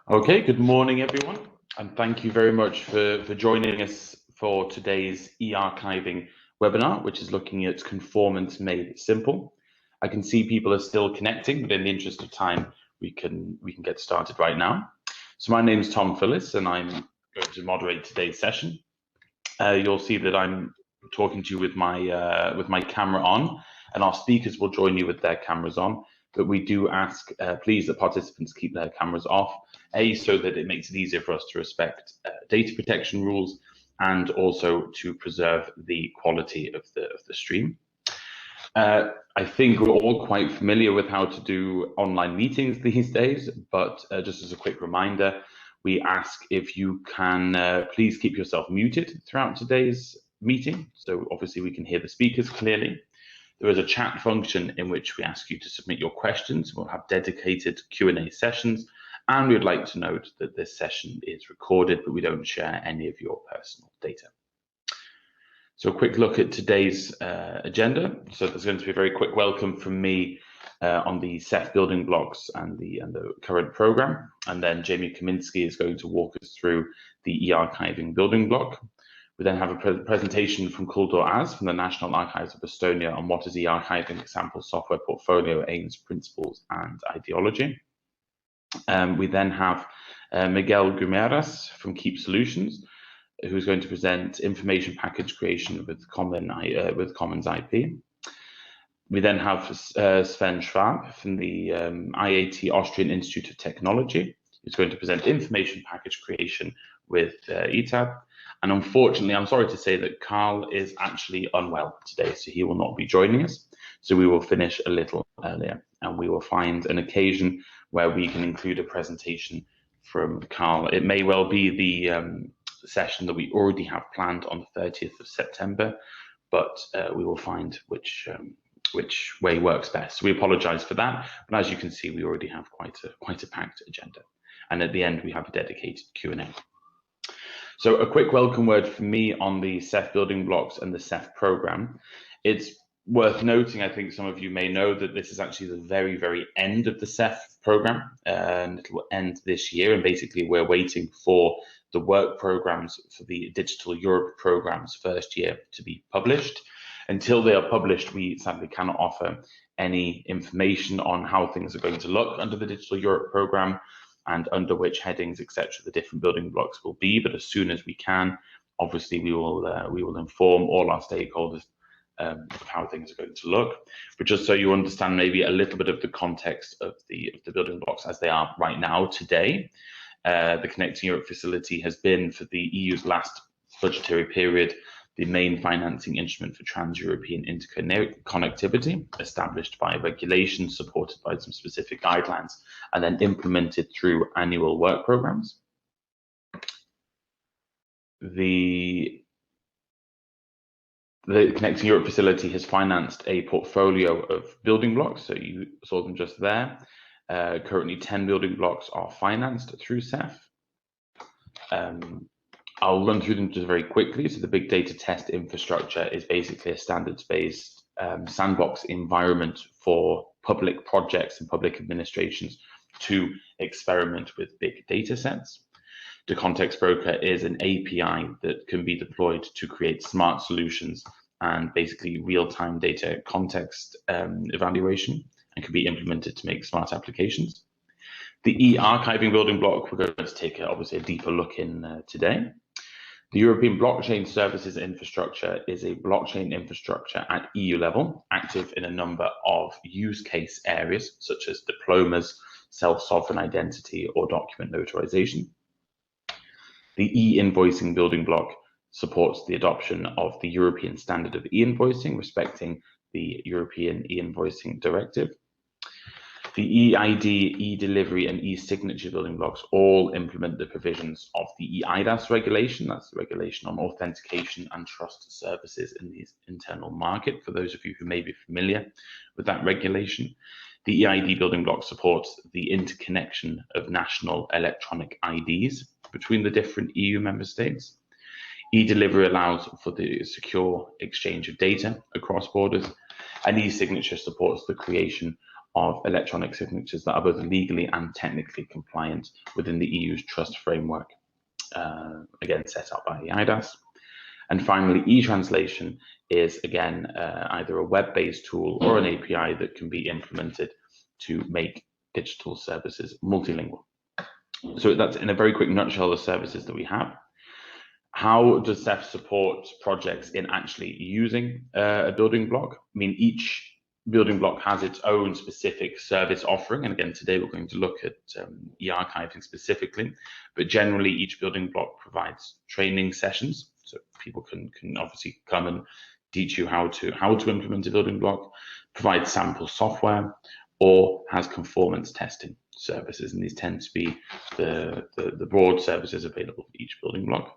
Okay, good morning, everyone, and thank you very much for joining us for today's eArchiving webinar, which is looking at Conformance Made Simple. I can see people are still connecting, but in the interest of time, we can get started right now. So my name is Tom Phillis, and I'm going to moderate today's session. You'll see that I'm talking to you with my camera on, and our speakers will join you with their cameras on. But we do ask, please, that participants keep their cameras off, so that it makes it easier for us to respect data protection rules, and also to preserve the quality of the stream. I think we're all quite familiar with how to do online meetings these days, but just as a quick reminder, we ask if you can please keep yourself muted throughout today's meeting, so obviously we can hear the speakers clearly. There is a chat function in which we ask you to submit your questions. We'll have dedicated Q&A sessions, and we'd like to note that this session is recorded, but we don't share any of your personal data. So a quick look at today's agenda. So there's going to be a very quick welcome from me on the CEF building blocks and the current program, and then Jamie Kaminski is going to walk us through the eArchiving building block. We then have a presentation from Kuldor Az from the National Archives of Estonia on what is eArchiving, example software portfolio, aims, principles, and ideology. We then have Miguel Guimeras from Keep Solutions, who's going to present information package creation with Commons IP. We then have Sven Schwab from the IAT Austrian Institute of Technology, who's going to present information package creation with ETAB. And unfortunately, I'm sorry to say that Carl is actually unwell today, so he will not be joining us. So we will finish a little earlier, and we will find an occasion where we can include a presentation from Carl. It may well be the session that we already have planned on the 30th of September, but we will find which way works best. So we apologize for that, but as you can see, we already have quite a packed agenda. And at the end, we have a dedicated Q&A. So a quick welcome word from me on the CEF building blocks and the CEF program. It's worth noting, I think some of you may know, that this is actually the very, very end of the CEF program, and it will end this year. And basically, we're waiting for the work programs for the Digital Europe program's first year to be published. Until they are published, we sadly cannot offer any information on how things are going to look under the Digital Europe program, and under which headings, etc., the different building blocks will be. But as soon as we can, obviously, we will inform all our stakeholders of how things are going to look. But just so you understand maybe a little bit of the context of the building blocks as they are right now today, the Connecting Europe facility has been, for the EU's last budgetary period, the main financing instrument for trans-European interconnectivity, established by regulation, supported by some specific guidelines, and then implemented through annual work programs. The Connecting Europe facility has financed a portfolio of building blocks, so you saw them just there. Currently 10 building blocks are financed through CEF. I'll run through them just very quickly. So the big data test infrastructure is basically a standards-based sandbox environment for public projects and public administrations to experiment with big data sets. The context broker is an API that can be deployed to create smart solutions and basically real-time data context evaluation, and can be implemented to make smart applications. The eArchiving building block, we're going to take obviously a deeper look in today. The European Blockchain Services Infrastructure is a blockchain infrastructure at EU level, active in a number of use case areas, such as diplomas, self-sovereign identity, or document notarization. The e-invoicing building block supports the adoption of the European standard of e-invoicing, respecting the European e-invoicing directive. The eID, e-delivery, and e-signature building blocks all implement the provisions of the eIDAS regulation. That's the regulation on authentication and trust services in the internal market, for those of you who may be familiar with that regulation. The eID building block supports the interconnection of national electronic IDs between the different EU member states. E-delivery allows for the secure exchange of data across borders, and e-signature supports the creation of electronic signatures that are both legally and technically compliant within the EU's trust framework, again set up by the eIDAS. And finally, e-translation is, again, either a web-based tool or an API that can be implemented to make digital services multilingual. So that's, in a very quick nutshell, the services that we have. How does CEF support projects in actually using a building block? I mean, each building block has its own specific service offering. And again, today we're going to look at eArchiving specifically, but generally each building block provides training sessions. So people can obviously come and teach you how to implement a building block, provide sample software, or has conformance testing services. And these tend to be the broad services available for each building block.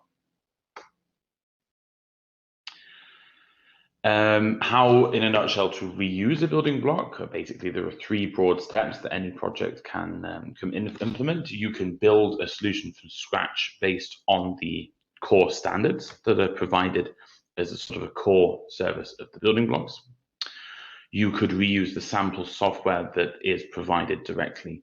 How, in a nutshell, to reuse a building block? Basically, there are 3 broad steps that any project can implement. You can build a solution from scratch based on the core standards that are provided as a sort of a core service of the building blocks. You could reuse the sample software that is provided directly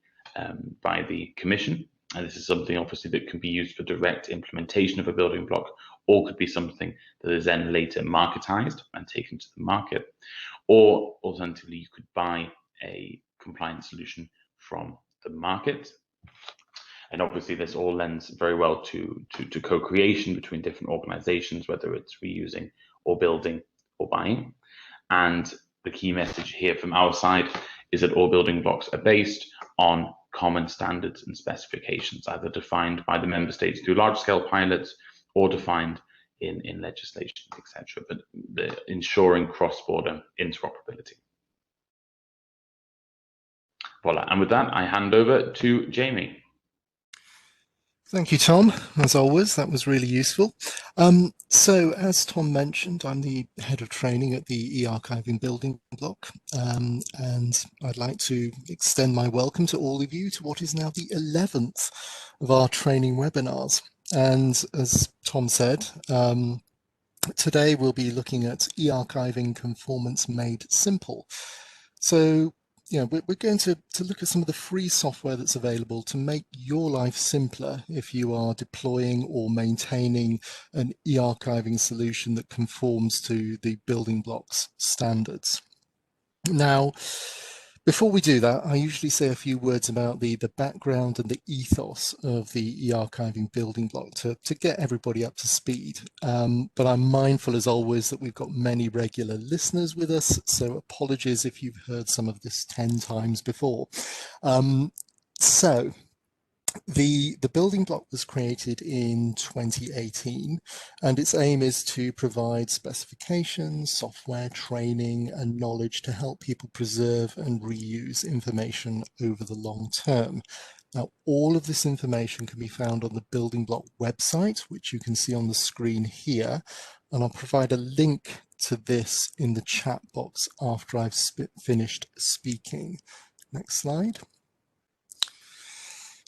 by the Commission. And this is something obviously that can be used for direct implementation of a building block, or could be something that is then later marketized and taken to the market. Or alternatively, you could buy a compliant solution from the market. And obviously this all lends very well to co-creation between different organizations, whether it's reusing or building or buying. And the key message here from our side is that all building blocks are based on common standards and specifications, either defined by the member states through large-scale pilots or defined in legislation, etc., but ensuring cross-border interoperability. Voila, and with that, I hand over to Jamie. Thank you, Tom. As always, that was really useful. So as Tom mentioned, I'm the head of training at the eArchiving building block, and I'd like to extend my welcome to all of you to what is now the 11th of our training webinars. And as Tom said, today we'll be looking at eArchiving Conformance Made Simple. So we're going to look at some of the free software that's available to make your life simpler if you are deploying or maintaining an eArchiving solution that conforms to the building blocks standards. Now, before we do that, I usually say a few words about the background and the ethos of the eArchiving building block to get everybody up to speed. But I'm mindful, as always, that we've got many regular listeners with us, so apologies if you've heard some of this 10 times before. So the building block was created in 2018, and its aim is to provide specifications, software, training, and knowledge to help people preserve and reuse information over the long term. Now, all of this information can be found on the building block website, which you can see on the screen here, and I'll provide a link to this in the chat box after I've finished speaking. Next slide.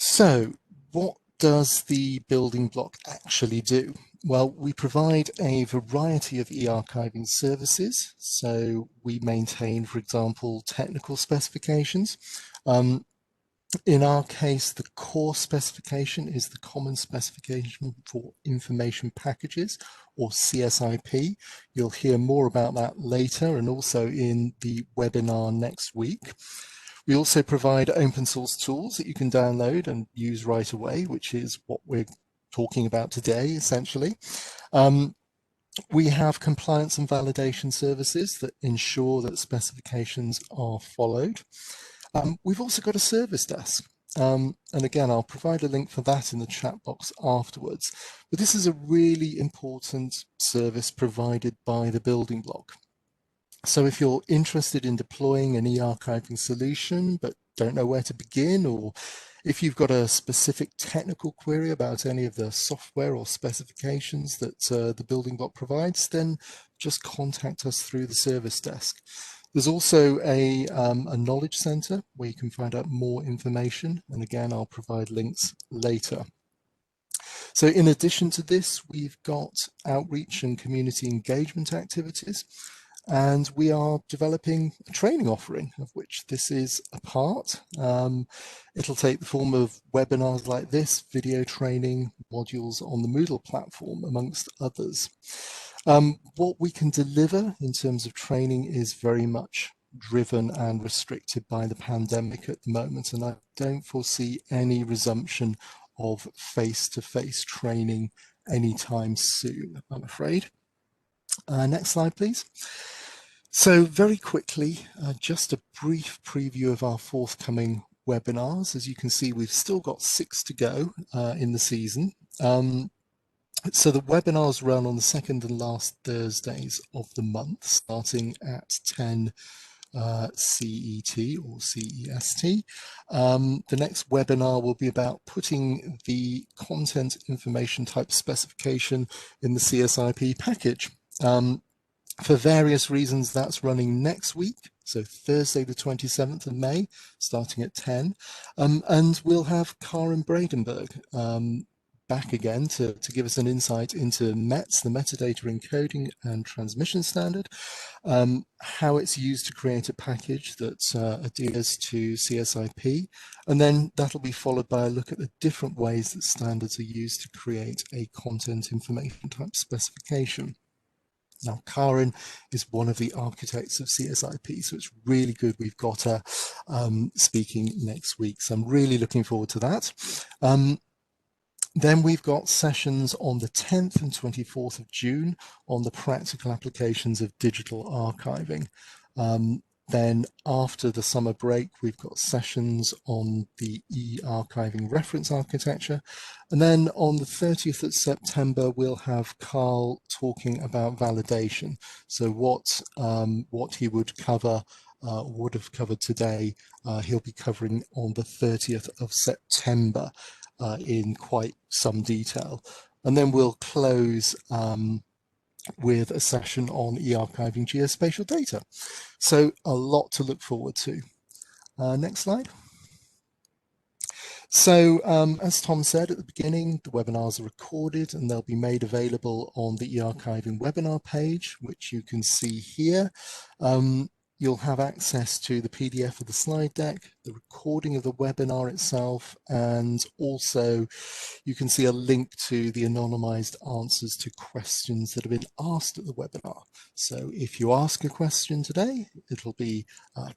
So what does the building block actually do? Well, we provide a variety of eArchiving services. So we maintain, for example, technical specifications. In our case, the core specification is the Common Specification for Information Packages, or CSIP. You'll hear more about that later and also in the webinar next week. We also provide open source tools that you can download and use right away, which is what we're talking about today, essentially. We have compliance and validation services that ensure that specifications are followed. We've also got a service desk. And again, I'll provide a link for that in the chat box afterwards. But this is a really important service provided by the building block. So if you're interested in deploying an eArchiving solution but don't know where to begin, or if you've got a specific technical query about any of the software or specifications that the building block provides, then just contact us through the service desk. There's also a knowledge center where you can find out more information, and again, I'll provide links later. So in addition to this, we've got outreach and community engagement activities. and we are developing a training offering, of which this is a part. It'll take the form of webinars like this, video training, modules on the Moodle platform, amongst others. What we can deliver in terms of training is very much driven and restricted by the pandemic at the moment, and I don't foresee any resumption of face-to-face training anytime soon, I'm afraid. Next slide, please. So very quickly, just a brief preview of our forthcoming webinars. As you can see, we've still got 6 to go in the season. So the webinars run on the second and last Thursdays of the month, starting at 10 CET or CEST. The next webinar will be about putting the content information type specification in the CSIP package. For various reasons, that's running next week, so Thursday the 27th of May, starting at 10. And we'll have Karen Bradenberg back again to give us an insight into METS, the metadata encoding and transmission standard, how it's used to create a package that adheres to CSIP, and then that'll be followed by a look at the different ways that standards are used to create a content information type specification. Now, Karen is one of the architects of CSIP, so it's really good we've got her speaking next week. So I'm really looking forward to that. Then we've got sessions on the 10th and 24th of June on the practical applications of digital archiving. Then after the summer break, we've got sessions on the e-archiving reference architecture. And then on the 30th of September, we'll have Carl talking about validation. So what he would cover, would have covered today, he'll be covering on the 30th of September in quite some detail. And then we'll close with a session on e-archiving geospatial data. So a lot to look forward to. Next slide. So as Tom said at the beginning, the webinars are recorded and they'll be made available on the e-archiving webinar page, which you can see here. You'll have access to the PDF of the slide deck, the recording of the webinar itself, and also you can see a link to the anonymized answers to questions that have been asked at the webinar. So if you ask a question today, it'll be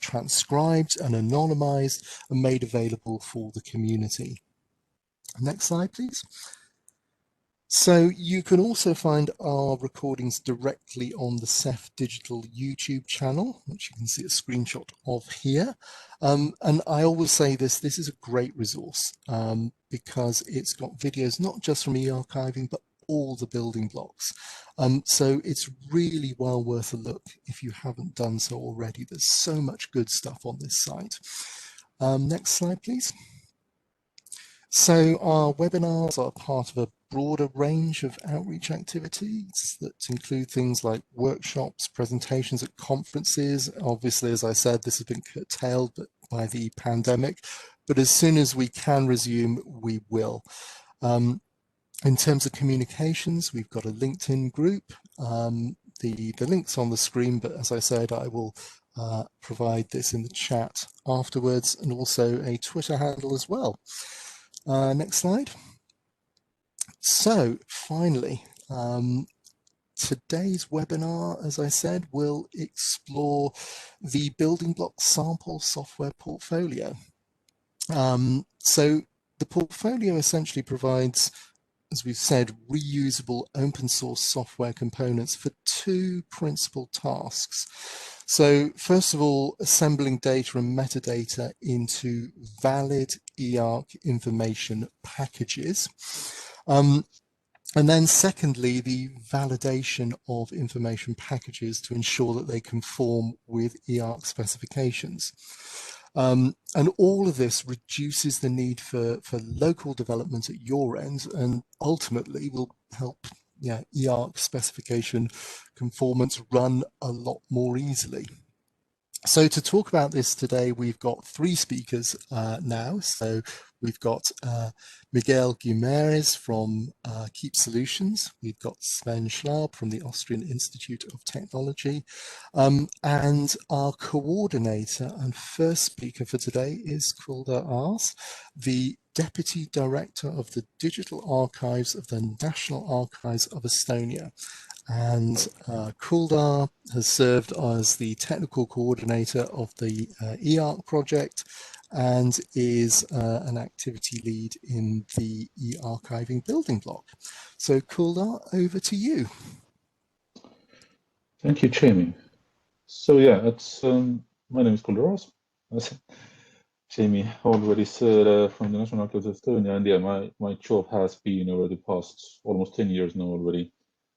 transcribed and anonymized and made available for the community. Next slide, please. So you can also find our recordings directly on the CEF Digital YouTube channel, which you can see a screenshot of here. And I always say this is a great resource because it's got videos not just from e-archiving, but all the building blocks. So it's really well worth a look if you haven't done so already. There's so much good stuff on this site. Next slide, please. So our webinars are part of a broader range of outreach activities that include things like workshops, presentations at conferences. Obviously, as I said, this has been curtailed by the pandemic, but as soon as we can resume, we will. In terms of communications, we've got a LinkedIn group. The link's on the screen, but as I said, I will provide this in the chat afterwards, and also a Twitter handle as well. Next slide. So finally, today's webinar, as I said, will explore the building block sample software portfolio. So the portfolio essentially provides, as we've said, reusable open source software components for 2 principal tasks. So first of all, assembling data and metadata into valid e-ARK information packages. And then secondly, the validation of information packages to ensure that they conform with e-ARK specifications. And all of this reduces the need for local development at your end, and ultimately will help e-ARK specification conformance run a lot more easily. So to talk about this today, we've got three speakers now. So we've got Miguel Guimarães from Keep Solutions. We've got Sven Schlab from the Austrian Institute of Technology. And our coordinator and first speaker for today is Kulda Ars, the Deputy Director of the Digital Archives of the National Archives of Estonia. And Kuldar has served as the technical coordinator of the E-ARK project and is an activity lead in the eArchiving building block. So Kuldar, over to you. Thank you, Jamie. So yeah, it's my name is Kuldar Ars, as Jamie already said, from the National Archives of Estonia, and yeah, my job has been over the past almost 10 years now already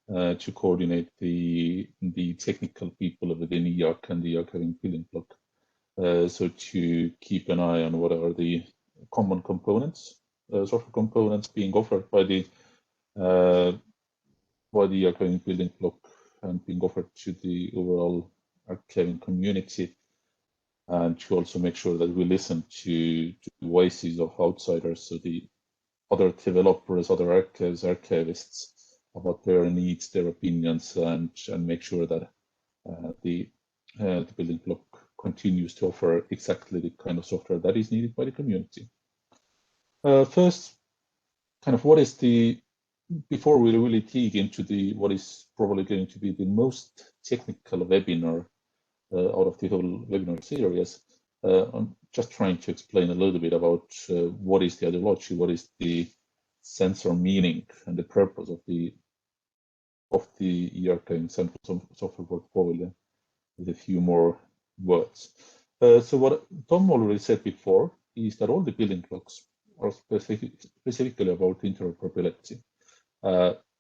to coordinate the technical people within E-ARK and the archiving building block. So to keep an eye on what are the common components, software components being offered by the archiving building block and being offered to the overall archiving community, and to also make sure that we listen to the voices of outsiders, so the other developers, other archives, archivists, about their needs, their opinions, and make sure that the building block continues to offer exactly the kind of software that is needed by the community. First, kind of what is the, before we really dig into the what is probably going to be the most technical webinar out of the whole webinar series, I'm just trying to explain a little bit about what is the ideology, what is the sense or meaning and the purpose of the eArchiving Central software portfolio with a few more words. So what Tom already said before is that all the building blocks are specifically about interoperability.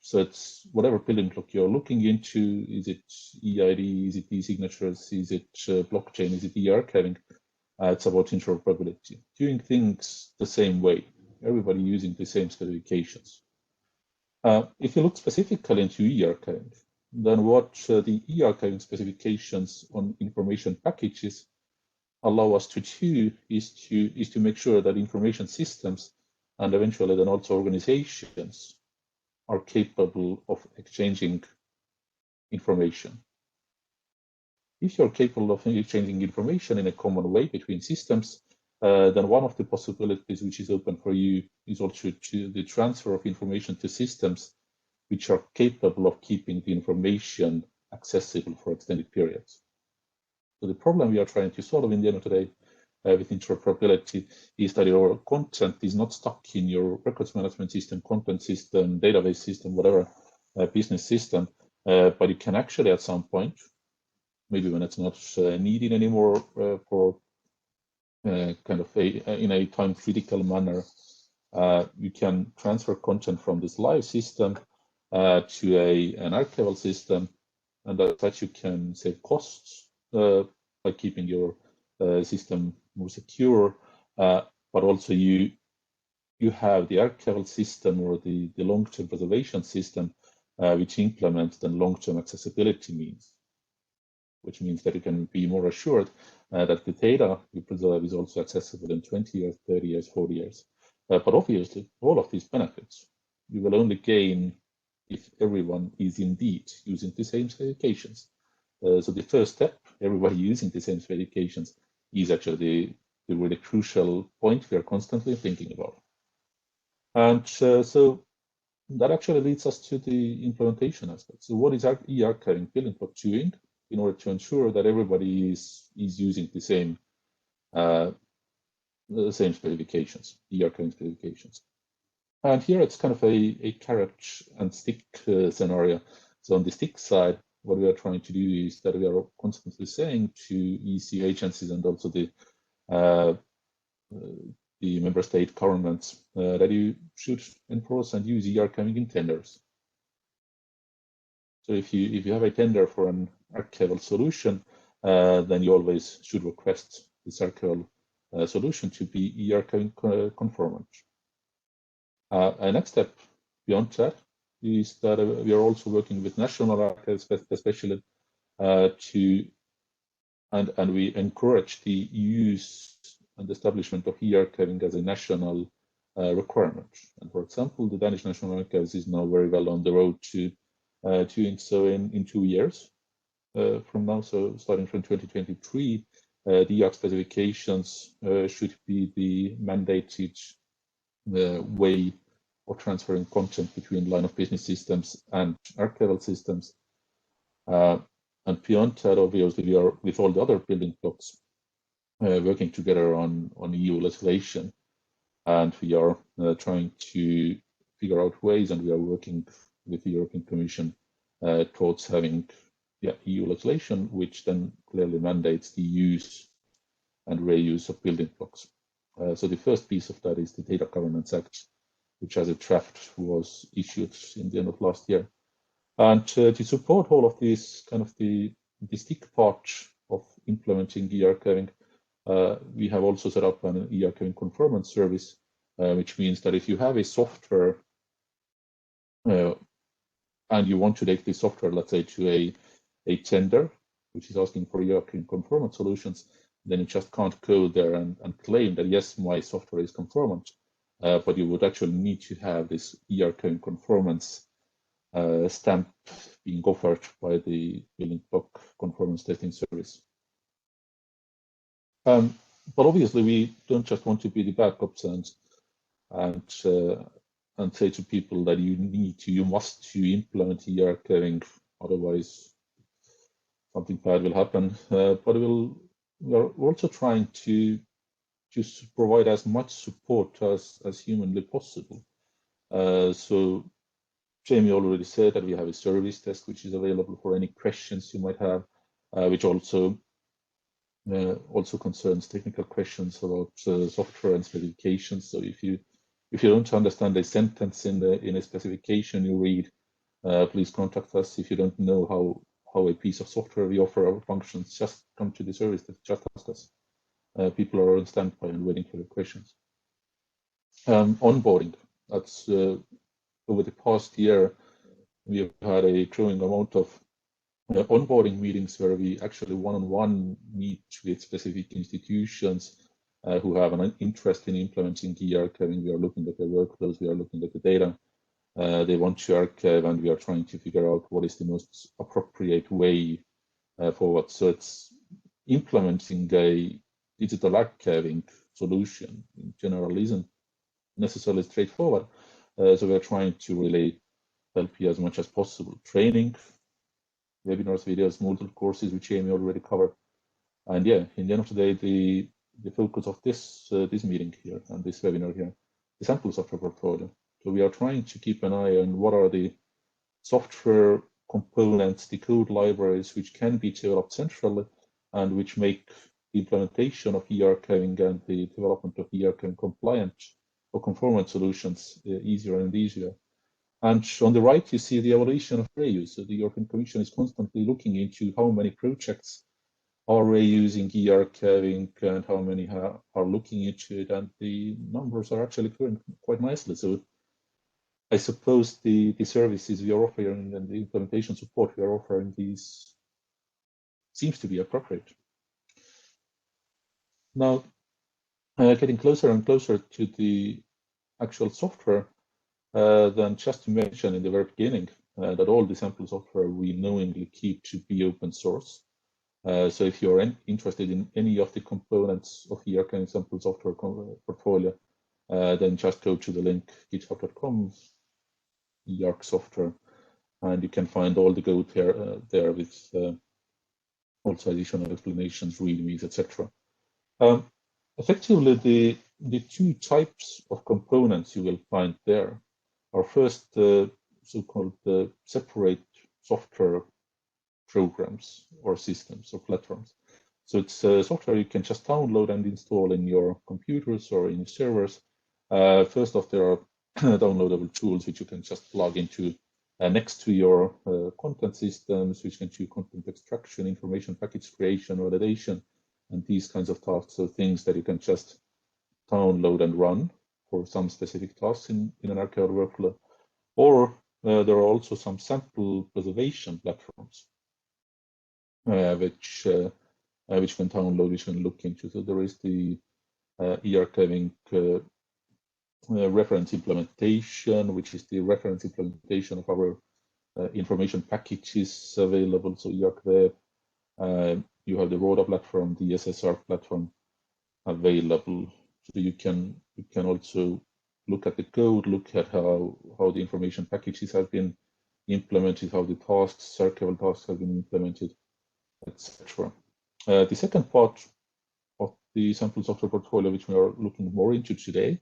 So it's whatever building block you're looking into, is it eID, is it e-signatures, is it blockchain, is it eArchiving? It's about interoperability, doing things the same way, everybody using the same specifications. If you look specifically into eArchiving, then what the eArchiving specifications on information packages allow us to do is to make sure that information systems and eventually then also organizations are capable of exchanging information. If you're capable of exchanging information in a common way between systems, then one of the possibilities which is open for you is also the transfer of information to systems which are capable of keeping the information accessible for extended periods. So the problem we are trying to solve in the end of the day with interoperability is that your content is not stuck in your records management system, content system, database system, whatever business system, but it can actually at some point, maybe when it's not needed anymore for kind of in a time critical manner, you can transfer content from this live system to an archival system, and as such you can save costs by keeping your system more secure, but also you have the archival system or the long-term preservation system which implements the long-term accessibility means, which means that you can be more assured that the data you preserve is also accessible in 20 years, 30 years, 40 years. But obviously, all of these benefits you will only gain if everyone is indeed using the same specifications. So the first step, everybody using the same specifications, is actually the really crucial point we are constantly thinking about. And so that actually leads us to the implementation aspect. So what is eArchiving building block doing in order to ensure that everybody is using the same specifications, eArchiving specifications? And here it's kind of a carrot and stick scenario. So on the stick side, what we are trying to do is that we are constantly saying to EC agencies and also the member state governments that you should enforce and use eArchiving in tenders. So if you have a tender for an archival solution, then you always should request this archival solution to be eArchiving conformant. A next step beyond that is that we are also working with national archives, especially to and we encourage the use and establishment of e-archiving as a national requirement. And for example, the Danish National Archives is now very well on the road to doing so in 2 years from now. So starting from 2023, the e-ARK specifications should be the mandated way of transferring content between line of business systems and archival systems. And beyond that, obviously, we are, with all the other building blocks, working together on EU legislation. And we are trying to figure out ways, and we are working with the European Commission towards having EU legislation, which then clearly mandates the use and reuse of building blocks. So the first piece of that is the Data Governance Act, which as a draft was issued in the end of last year. And to support all of these, kind of the stick part of implementing e-archiving, we have also set up an e-archiving conformance service, which means that if you have a software and you want to take this software, let's say, to a tender, which is asking for e-archiving conformance solutions, then you just can't go there and claim that, yes, my software is conformant, but you would actually need to have this e-archiving conformance stamp being offered by the building block conformance testing service. But obviously, we don't just want to be the backups and say to people that you must implement e-archiving, otherwise something bad will happen. But we're also trying to provide as much support as humanly possible. So Jamie already said that we have a service desk which is available for any questions you might have, which also concerns technical questions about software and specifications. So if you don't understand a sentence in a specification you read, please contact us. If you don't know how a piece of software we offer our functions, just come to the service desk, just ask us. People are on standby and waiting for the questions. Onboarding, that's over the past year, we have had a growing amount of onboarding meetings where we actually one-on-one meet with specific institutions who have an interest in implementing e-archiving. We are looking at their workflows, we are looking at the data they want to archive, and we are trying to figure out what is the most appropriate way forward. So it's implementing a digital archiving solution in general isn't necessarily straightforward. So we're trying to really help you as much as possible. Training, webinars, videos, multiple courses, which Amy already covered. And yeah, in the end of the day, the focus of this meeting here and this webinar here, the sample software portfolio. So we are trying to keep an eye on what are the software components, the code libraries, which can be developed centrally and which make the implementation of e-archiving and the development of e-archiving compliant or conformant solutions easier and easier. And on the right, you see the evolution of reuse. So the European Commission is constantly looking into how many projects are reusing e-archiving and how many are looking into it, and the numbers are actually growing quite nicely. So I suppose the services we are offering and the implementation support we are offering these seems to be appropriate. Now, getting closer and closer to the actual software, then just to mention in the very beginning that all the sample software we knowingly keep to be open source. So if you're interested in any of the components of the eARK sample software portfolio, then just go to the link github.com eARK software, and you can find all the code there with also additional explanations, readmes, etc. Effectively, the two types of components you will find there are first so-called separate software programs or systems or platforms. So it's software you can just download and install in your computers or in servers. First off, there are downloadable tools which you can just plug into next to your content systems, which can do content extraction, information package creation, validation, and these kinds of tasks. So things that you can just download and run for some specific tasks in an archival workflow. Or there are also some sample preservation platforms, which which you can download, which you can look into. So there is the eArchiving reference implementation, which is the reference implementation of our information packages available. So eArch Web, you have the RODA platform, the SSR platform available. So you can also look at the code, look at how the information packages have been implemented, how the tasks, archival tasks have been implemented, etc. The second part of the sample software portfolio, which we are looking more into today,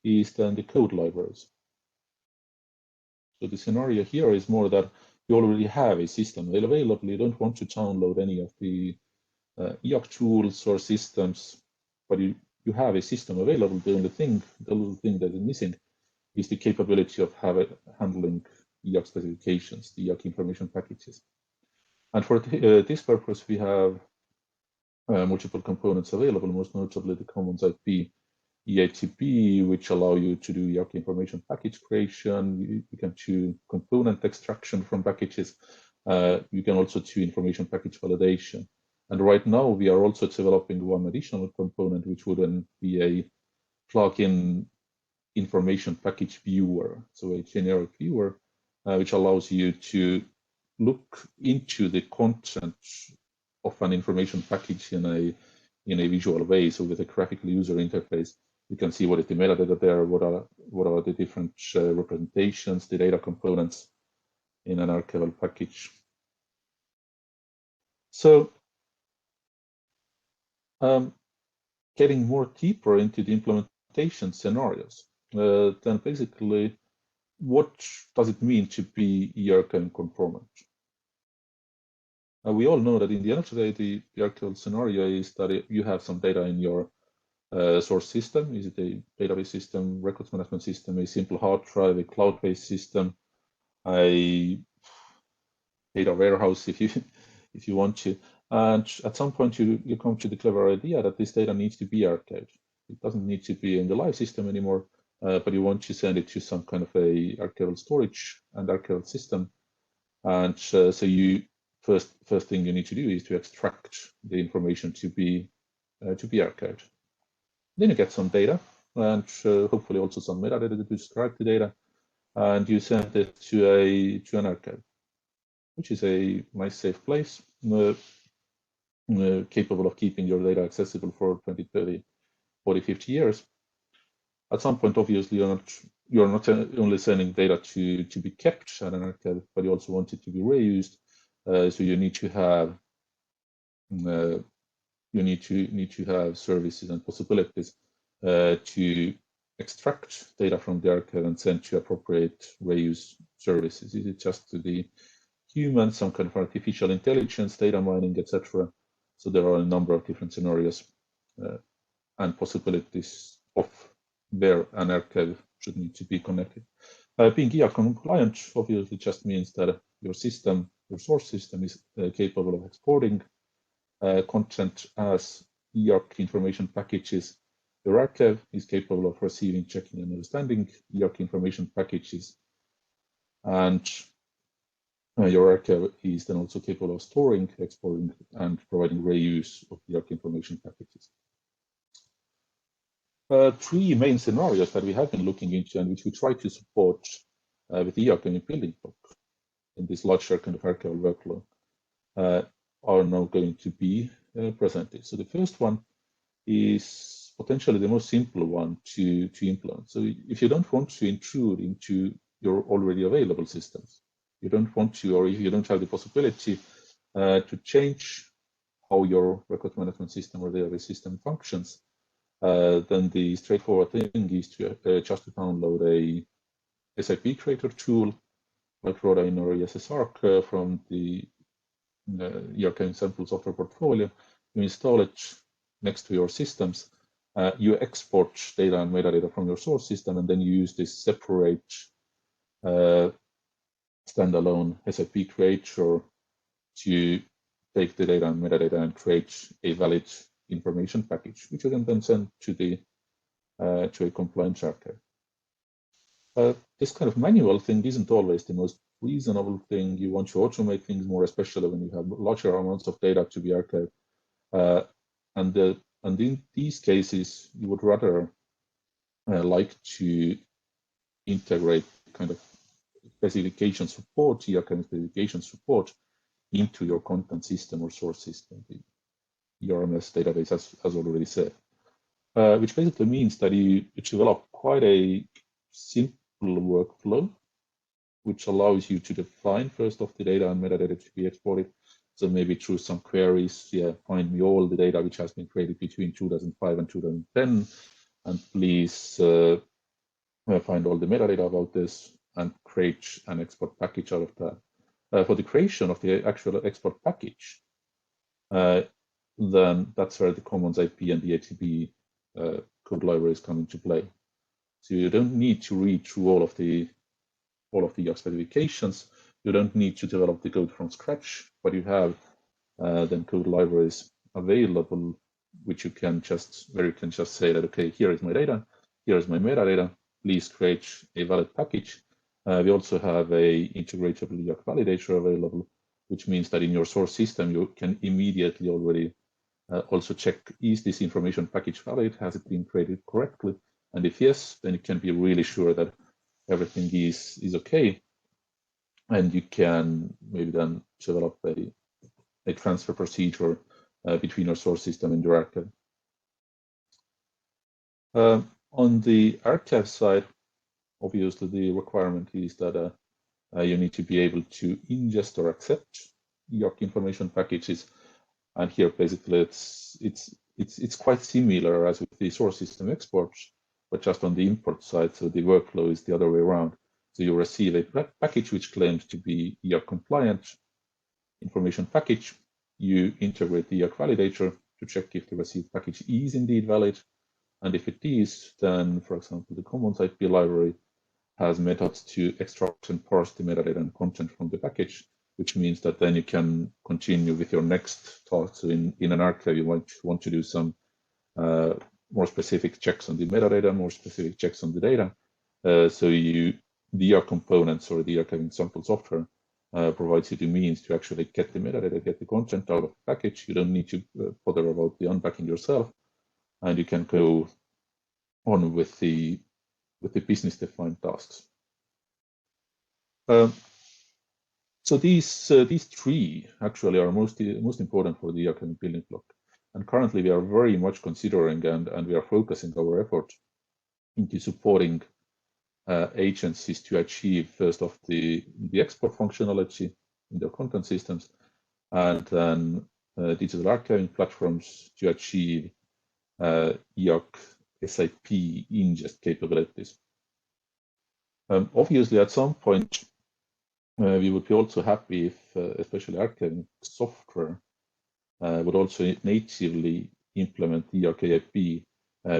is then the code libraries. So the scenario here is more that you already have a system available. You don't want to download any of the eArch tools or systems, but you have a system available. The little thing that is missing is the capability of handling eArch specifications, the eArch information packages. And for this purpose, we have multiple components available, most notably the Commons IP ertb, which allow you to do eArch information package creation. You can do component extraction from packages. You can also do information package validation. And right now, we are also developing one additional component, which would then be a plug-in information package viewer, so a generic viewer, which allows you to look into the content of an information package in a visual way. So with a graphical user interface, you can see what is the metadata there, what are the different representations, the data components in an archival package. So getting more deeper into the implementation scenarios, then basically, what does it mean to be eArch and conformant? We all know that in the end of the day, the archival scenario is that you have some data in your source system. Is it a database system, records management system, a simple hard drive, a cloud-based system, a data warehouse, if you want to. And at some point, you come to the clever idea that this data needs to be archived. It doesn't need to be in the live system anymore, but you want to send it to some kind of a archival storage and archival system. And so you first thing you need to do is to extract the information to be archived. Then you get some data and hopefully also some metadata to describe the data, and you send it to an archive, which is a nice safe place, capable of keeping your data accessible for 20, 30, 40, 50 years. At some point, obviously, you're not only sending data to be kept at an archive, but you also want it to be reused. So you need to have services and possibilities to extract data from the archive and send to appropriate reuse services. Is it just to the human, some kind of artificial intelligence, data mining, etc.? So there are a number of different scenarios and possibilities of where an archive should need to be connected. Being eArch compliant obviously just means that your system, your source system, is capable of exporting content as eArch information packages. Your archive is capable of receiving, checking, and understanding eArch information packages. And your archive is then also capable of storing, exporting, and providing reuse of eArch information packages. Three main scenarios that we have been looking into and which we try to support with eArch and building block in this larger kind of archival workflow are now going to be presented. So the first one is potentially the most simple one to implement. So if you don't want to intrude into your already available systems, you don't want to, or if you don't have the possibility to change how your record management system or database system functions, then the straightforward thing is to just to download a SIP creator tool like RODA or eArch from the eArch sample software portfolio. You install it next to your systems. You export data and metadata from your source system, and then you use this separate standalone SIP creator to take the data and metadata and create a valid information package, which you can then send to a compliant archive. This kind of manual thing isn't always the most reasonable thing. You want to automate things more, especially when you have larger amounts of data to be archived. And in these cases, you would rather like to integrate kind of specification support, eArchiving specification support into your content system or source system, the ERMS database, as already said, which basically means that you develop quite a simple workflow, which allows you to define first of the data and metadata to be exported. So maybe through some queries, find me all the data which has been created between 2005 and 2010, and please find all the metadata about this and create an export package out of that. For the creation of the actual export package, then that's where the Commons IP and the ertb code libraries come into play. So you don't need to read through all of the eArch specifications. You don't need to develop the code from scratch, but you have then code libraries available, which you can just say that, okay, here is my data, here is my metadata, please create a valid package. We also have a integratable eArch validator available, which means that in your source system, you can immediately already also check, is this information package valid? Has it been created correctly? And if yes, then you can be really sure that everything is okay. And you can maybe then develop a transfer procedure between your source system and your archive. On the archive side, obviously the requirement is that you need to be able to ingest or accept eArch information packages. And here, basically, it's quite similar as with the source system exports, but just on the import side. So the workflow is the other way around. So you receive a package which claims to be eArch compliant information package. You integrate the eArch validator to check if the received package is indeed valid. And if it is, then, for example, the Commons IP library has methods to extract and parse the metadata and content from the package, which means that then you can continue with your next task. So in an archive, you want to do some more specific checks on the metadata, more specific checks on the data. So the eArch components or the eArchiving sample software provides you the means to actually get the metadata, get the content out of the package. You don't need to bother about the unpacking yourself, and you can go on with the business-defined tasks. So these three actually are most important for the eArchiving building block. And currently we are very much considering and we are focusing our effort into supporting agencies to achieve first of the export functionality in their content systems, and then digital archiving platforms to achieve eArch SIP ingest capabilities. Obviously, at some point, we would be also happy if, especially archiving software, would also natively implement eArch AIP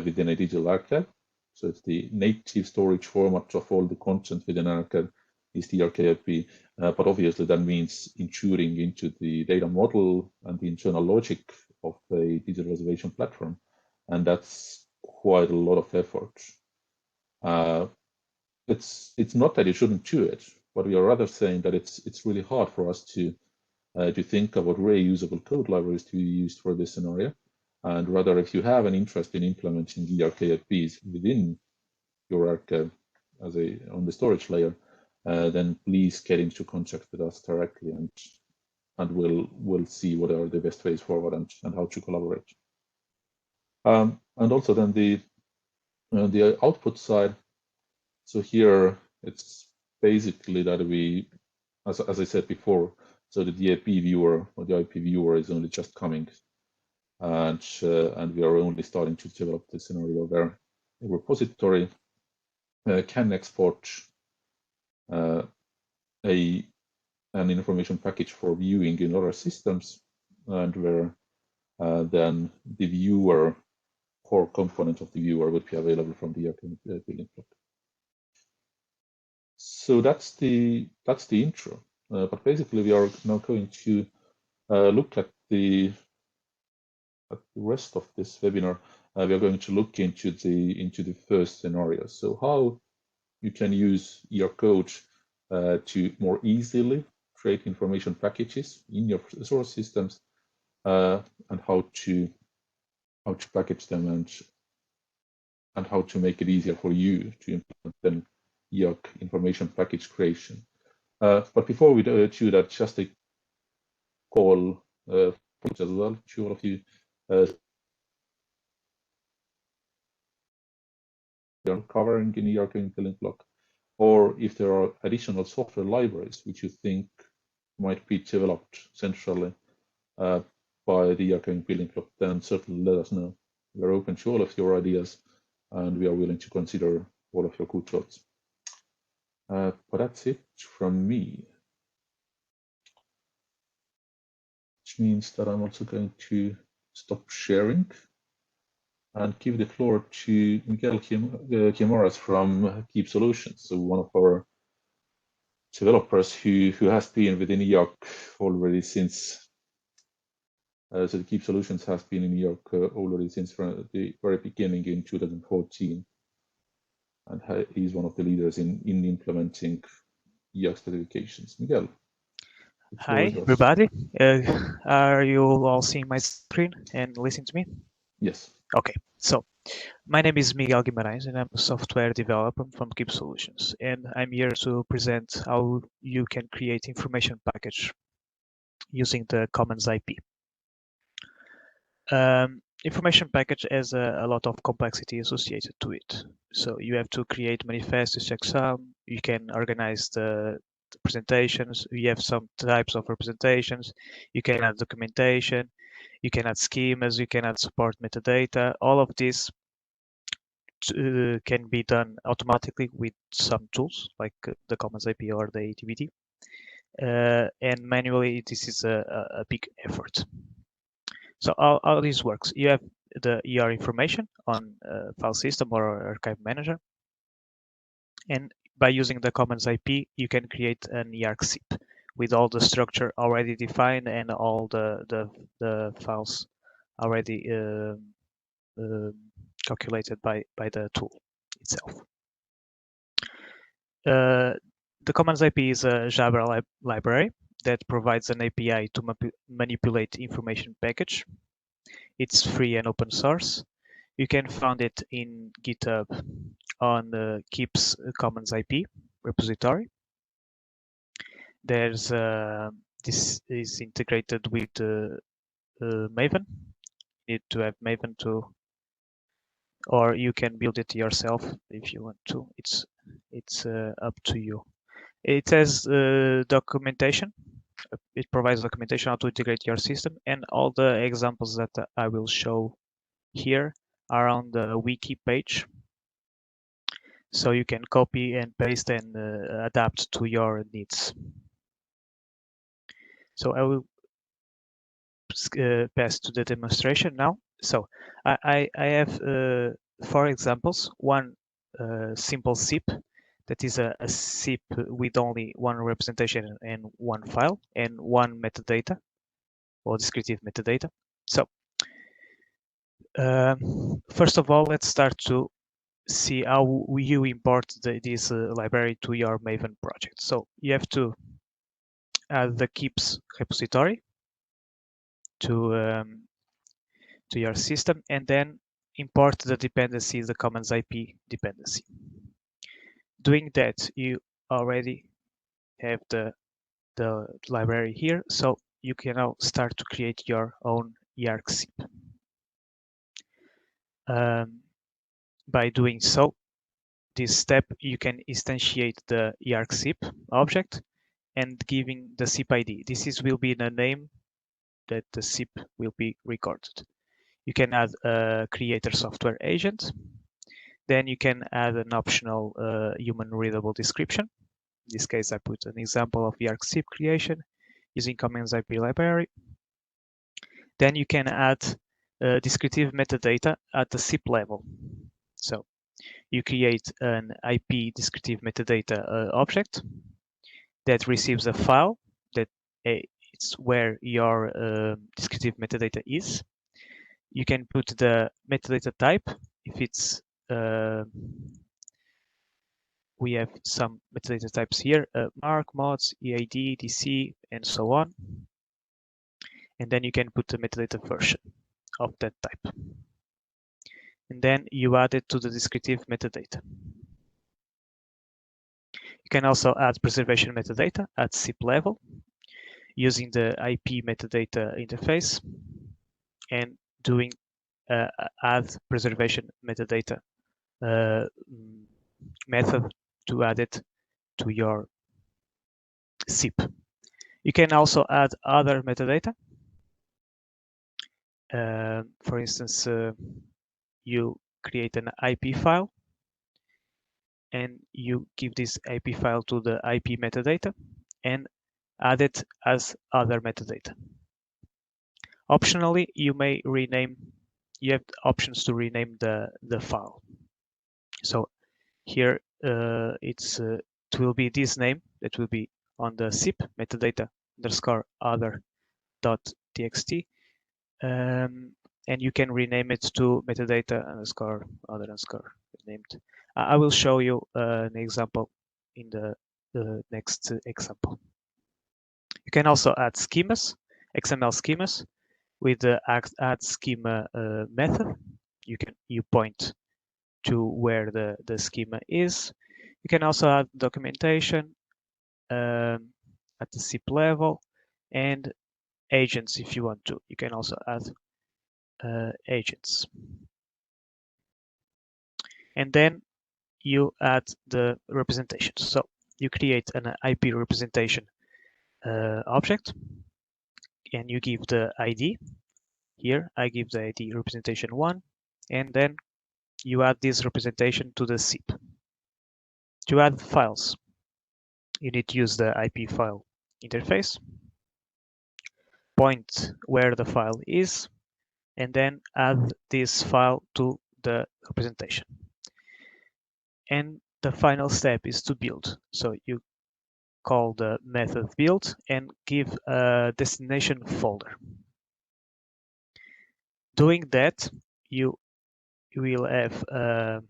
within a digital archive. So it's the native storage format of all the content within an archive is the eArch AIP. But obviously, that means intruding into the data model and the internal logic of a digital reservation platform, and that's quite a lot of effort. It's not that you shouldn't do it, but we are rather saying that it's really hard for us to think about reusable code libraries to be used for this scenario. And rather, if you have an interest in implementing eArch AIPs within your archive on the storage layer, then please get into contact with us directly, and we'll see what are the best ways forward and how to collaborate. And also then the output side. So here it's basically that we, as I said before, so the DAP viewer or the IP viewer is only just coming, and we are only starting to develop the scenario where a repository can export an information package for viewing in other systems, and where then the viewer core component of the viewer would be available from the building block. So that's the intro. But basically, we are now going to look at the rest of this webinar. We are going to look into the first scenario. So how you can use eArch code to more easily create information packages in your source systems, and how to package them and how to make it easier for you to implement then E-ARK information package creation. But before we do that, just a call as well to all of you. Covering in the eArchiving building block, or if there are additional software libraries which you think might be developed centrally by the eArchiving building block, then certainly let us know. We're open to all of your ideas, and we are willing to consider all of your good thoughts. But that's it from me, which means that I'm also going to stop sharing and give the floor to Miguel Quimaras from Keep Solutions, so one of our developers who has been within E-ARK already since. So the Keep Solutions has been in E-ARK already since the very beginning in 2014, and he's one of the leaders in implementing E-ARK specifications. Miguel. Hi, everybody. Are you all seeing my screen and listening to me? Yes. Okay, so my name is Miguel Guimarães and I'm a software developer from Keep Solutions. And I'm here to present how you can create information package using the Commons IP. Information package has a lot of complexity associated to it. So you have to create manifests, checksum, you can organize the presentations, you have some types of representations, you can add documentation, you can add schemas, you can add support metadata. All of this can be done automatically with some tools like the Commons IP or the ATBD. And manually, this is a big effort. So how this works, you have the ER information on file system or archive manager. And by using the Commons IP, you can create an eArch zip with all the structure already defined and all the files already calculated by the tool itself. The Commons IP is a Java library that provides an API to manipulate information package. It's free and open source. You can find it in GitHub on the Keep's Commons IP repository. There's this is integrated with Maven. You need to have Maven to, or you can build it yourself if you want to. It's up to you. It has documentation. It provides documentation how to integrate your system, and all the examples that I will show here are on the wiki page. So you can copy and paste and adapt to your needs. So I will pass to the demonstration now. So I have 4 examples. One simple zip that is a zip with only one representation and one file and one metadata or descriptive metadata. So first of all, let's start to see how you import this library to your Maven project. So you have to add the Keeps repository to your system, and then import the dependency, the Commons IP dependency. Doing that, you already have the library here, so you can now start to create your own eArch zip. By doing so, this step, you can instantiate the eArch zip object and giving the zip ID. This will be the name that the zip will be recorded. You can add a creator software agent. Then you can add an optional human readable description. In this case, I put an example of eArch zip creation using Commons IP library. Then you can add descriptive metadata at the zip level. So you create an IP descriptive metadata object that receives a file that it's where your descriptive metadata is. You can put the metadata type if it's we have some metadata types here, mark, mods, EID, DC, and so on. and then you can put the metadata version of that type. And then you add it to the descriptive metadata. You can also add preservation metadata at zip level using the IP metadata interface and doing add preservation metadata method to add it to your zip. You can also add other metadata. For instance, you create an IP file and you give this IP file to the IP metadata and add it as other metadata. Optionally, you may rename, you have options to rename the file. So here it will be this name that will be on the zip metadata underscore other.txt, and you can rename it to metadata underscore other underscore named. I will show you an example in the next example. You can also add schemas, XML schemas with the add schema method. You point to where the schema is. You can also add documentation at the zip level and agents if you want to. You can also add agents. And then you add the representations. So you create an IP representation object and you give the ID. Here I give the ID representation 1, and then you add this representation to the zip. To add files, you need to use the IP file interface, point where the file is, and then add this file to the representation. And the final step is to build. So you call the method build and give a destination folder. Doing that, you will have a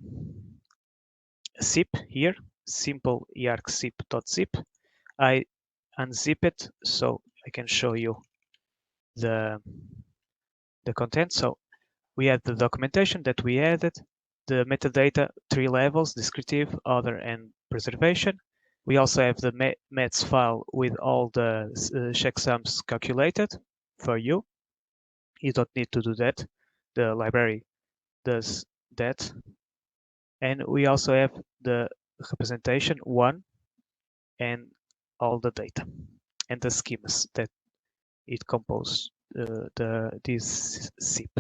zip here, simple eArch zip.zip. I unzip it so I can show you the content. So we have the documentation that we added, the metadata, 3 levels, descriptive, other, and preservation. We also have the mets file with all the checksums calculated for you. You don't need to do that. The library does that. And we also have the representation 1 and all the data and the schemas that it composes this zip.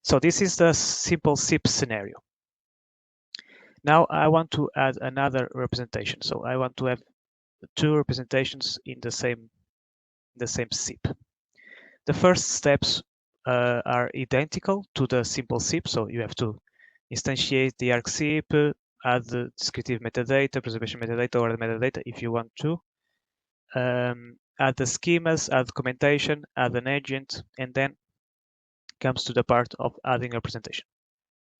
So this is the simple zip scenario. Now I want to add another representation. So I want to have 2 representations in the same zip. The first steps are identical to the simple zip. So you have to instantiate the eArch zip, add the descriptive metadata, preservation metadata, or the metadata if you want to. Add the schemas, add documentation, add an agent, and then comes to the part of adding representation.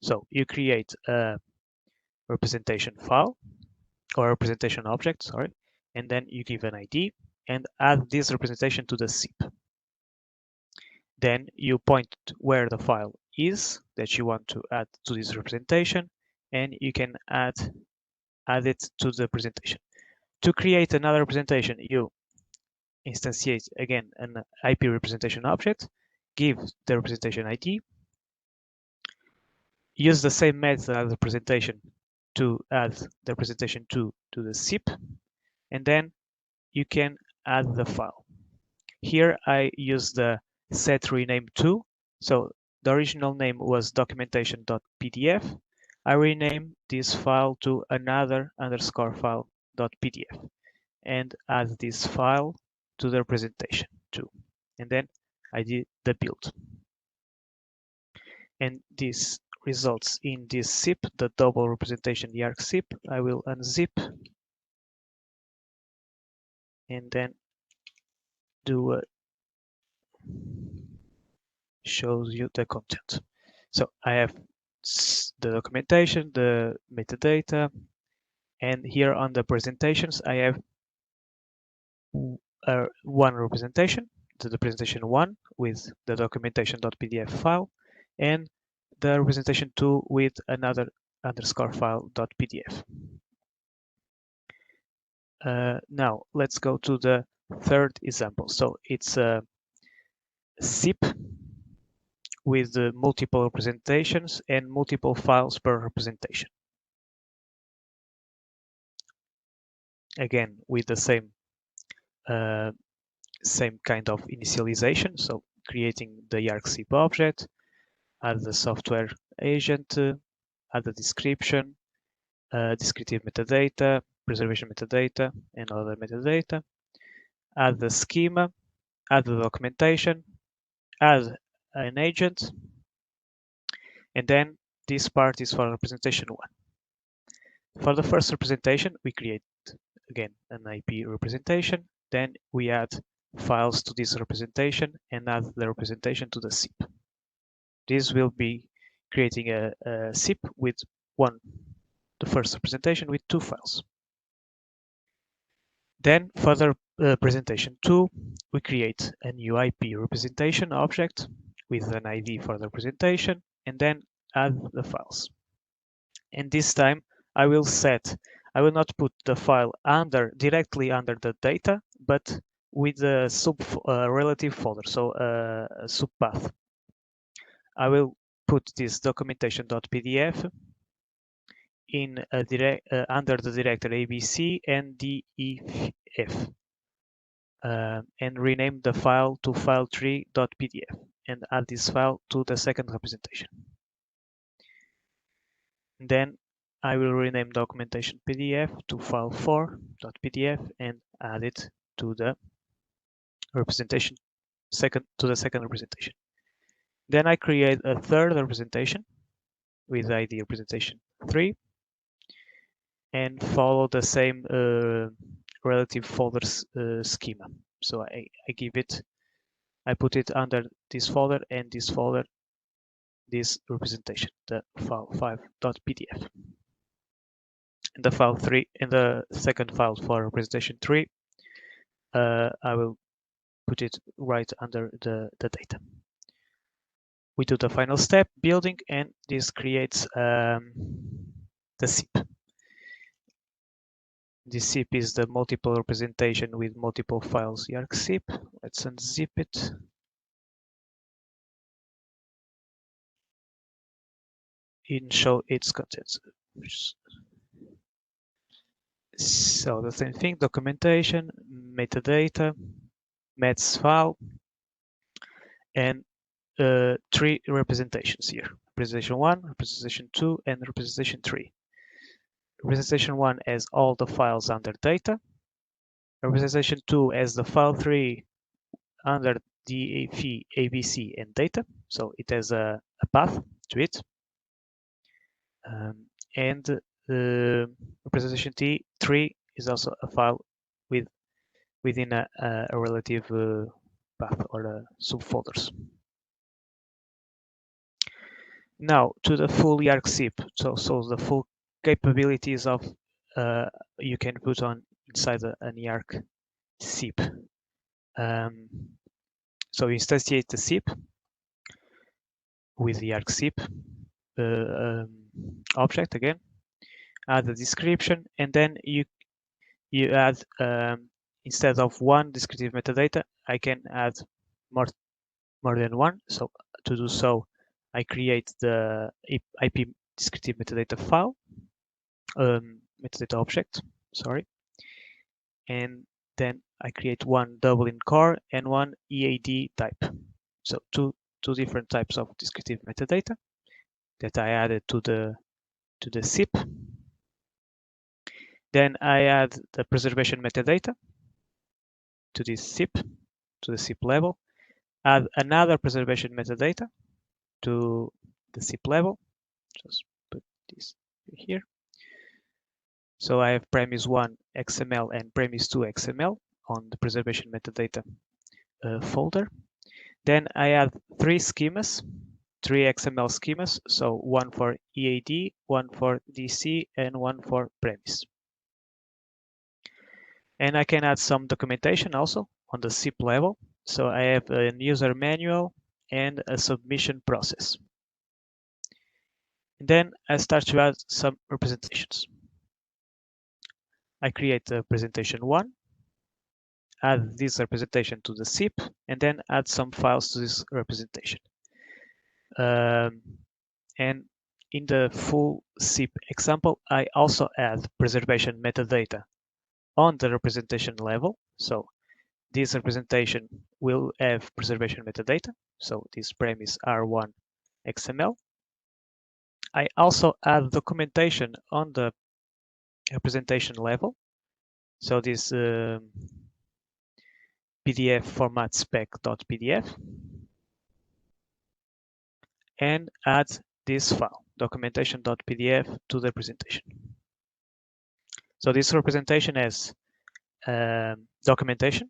So you create a representation file or representation object, sorry, and then you give an ID and add this representation to the zip. Then you point where the file is that you want to add to this representation, and you can add it to the presentation. To create another representation, you instantiate again an IP representation object, give the representation ID, use the same method as the presentation to add the representation to the zip, and then you can add the file. Here I use the set rename to, so the original name was documentation.pdf. I rename this file to another underscore file.pdf and add this file to the representation too. And then I did the build. And this results in this zip, the double representation eArch zip. I will unzip and then do a shows you the content. So I have the documentation, the metadata, and here on the presentations I have one representation the presentation 1 with the documentation.pdf file, and the representation 2 with another underscore file.pdf. Now let's go to the third example. So it's a SIP with multiple representations and multiple files per representation. Again, with the same kind of initialization. So creating the eARK SIP object, add the software agent, add the description, descriptive metadata, preservation metadata, and other metadata, add the schema, add the documentation, add an agent, and then this part is for representation 1. For the first representation, we create again an IP representation, then we add files to this representation and add the representation to the SIP. This will be creating a SIP with the first representation with 2 files. Then for the presentation 2, we create a new IP representation object with an ID for the representation and then add the files. And this time I will not put the file directly under the data, but with a relative folder, so a subpath. I will put this documentation.pdf in under the directory ABC and DEF, and rename the file to file3.pdf and add this file to the second representation. Then I will rename documentation PDF to file4.pdf and add it to the second representation. Then I create a third representation with ID representation 3 and follow the same relative folders schema. So I put it under this folder and this folder, this representation, the file5.pdf. And the file 3 and the second file for representation 3, I will put it right under the data. We do the final step, building, and this creates the SIP. This SIP is the multiple representation with multiple files eARK SIP. Let's unzip it. And show its contents. So the same thing, documentation, metadata, mets file, and 3 representations here. Representation 1, representation 2, and representation 3. Representation 1 has all the files under data. Representation 2 has the file 3 under DAV, ABC, and data. So it has a path to it. And representation 3 is also a file within a relative path or subfolders. Now to the full eARK SIP. So the full capabilities of you can put on inside an eARK SIP. So instantiate the SIP with the eARK SIP object again, add the description, and then you add instead of 1 descriptive metadata, I can add more than 1. So to do so, I create the IP descriptive metadata file, metadata object, sorry, and then I create 1 double in core and 1 EAD type. So two different types of descriptive metadata that I added to the SIP. Then I add the preservation metadata to this SIP, to the SIP level. Add another preservation metadata to the SIP level. Just put this here. So I have premise 1 XML and premise 2 XML on the preservation metadata folder. Then I add 3 schemas, 3 XML schemas. So 1 for EAD, 1 for DC, and 1 for premise. And I can add some documentation also on the SIP level. So I have a user manual and a submission process. And then I start to add some representations. I create a presentation 1, add this representation to the SIP, and then add some files to this representation. And in the full SIP example, I also add preservation metadata on the representation level. So this representation will have preservation metadata. So this premise R1 XML. I also add documentation on the representation level. So this PDF format spec.pdf, and add this file documentation.pdf to the presentation. So this representation has documentation,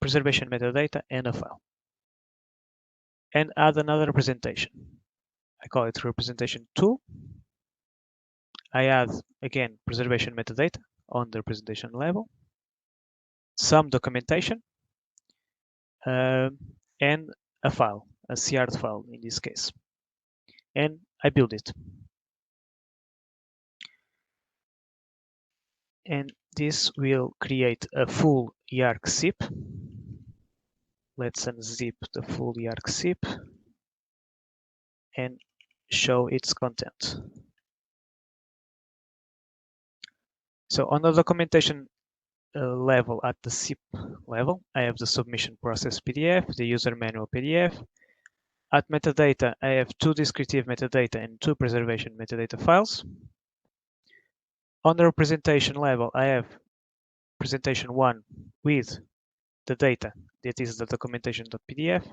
preservation metadata, and a file. And add another representation. I call it representation 2. I add again preservation metadata on the representation level, some documentation, and a file, a CR file in this case. And I build it. And this will create a full E-ARK zip. Let's unzip the full E-ARK zip and show its content. So on the documentation level, at the SIP level, I have the submission process PDF, the user manual PDF. At metadata, I have 2 descriptive metadata and 2 preservation metadata files. On the representation level, I have presentation 1 with the data, that is the documentation.pdf,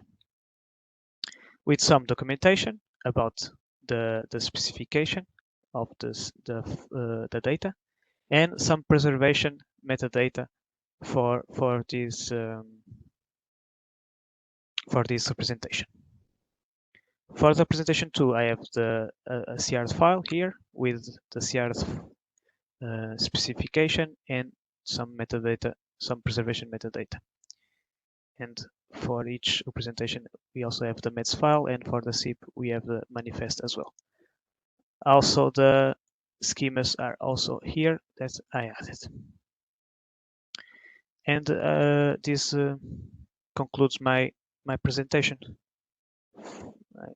with some documentation about the specification of the data, and some preservation metadata for this representation. For the presentation 2, I have the CR file here with the CR specification and some metadata, some preservation metadata. And for each representation, we also have the mets file, and for the SIP, we have the manifest as well. Also, the schemas are also here that I added. And this concludes my presentation. I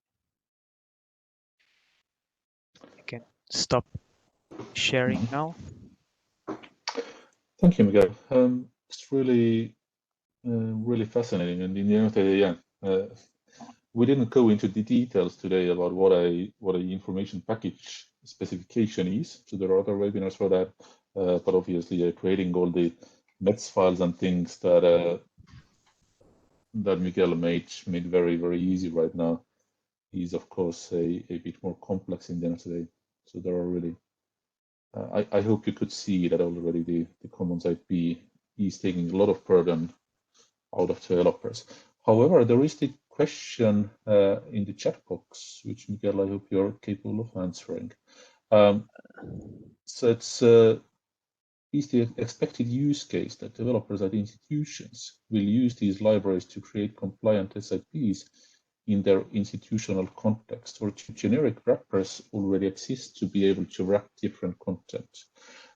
can stop sharing now. Thank you, Miguel. It's really, really fascinating. And in the end of the day, yeah, we didn't go into the details today about what a information package specification is. So there are other webinars for that. But obviously, creating all the mets files and things that that Miguel made very, very easy right now is, of course, a bit more complex in the end of the day. So there are really, I hope you could see that already the Commons IP is taking a lot of burden out of developers. However, there is the question in the chat box, which, Miguel, I hope you're capable of answering. So it's, is the expected use case that developers at institutions will use these libraries to create compliant SIPs in their institutional context, or do generic wrappers already exist to be able to wrap different content?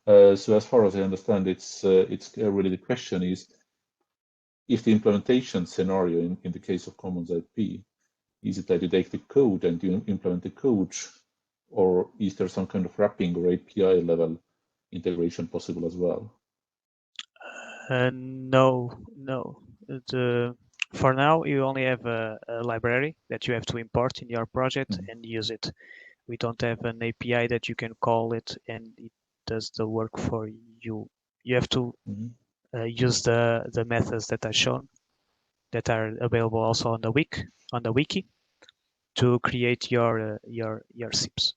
So as far as I understand, it's really the question is, if the implementation scenario in the case of Commons IP, is it that you take the code and you implement the code, or is there some kind of wrapping or API level integration possible as well? No. For now, you only have a library that you have to import in your project and use it. We don't have an API that you can call it and it does the work for you. You have to use the methods that are shown, that are available also on the wiki, to create your SIPs.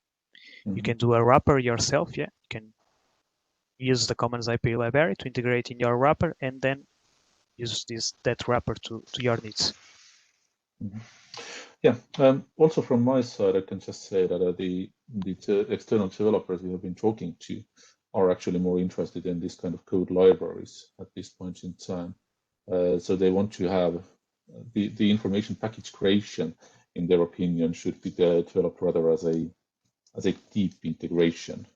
You can do a wrapper yourself. Yeah, you can use the Commons IP library to integrate in your wrapper, and then use that wrapper to your needs. Yeah. Also from my side, I can just say that the external developers we have been talking to are actually more interested in this kind of code libraries at this point in time. So they want to have the information package creation, in their opinion, should be developed rather as a deep integration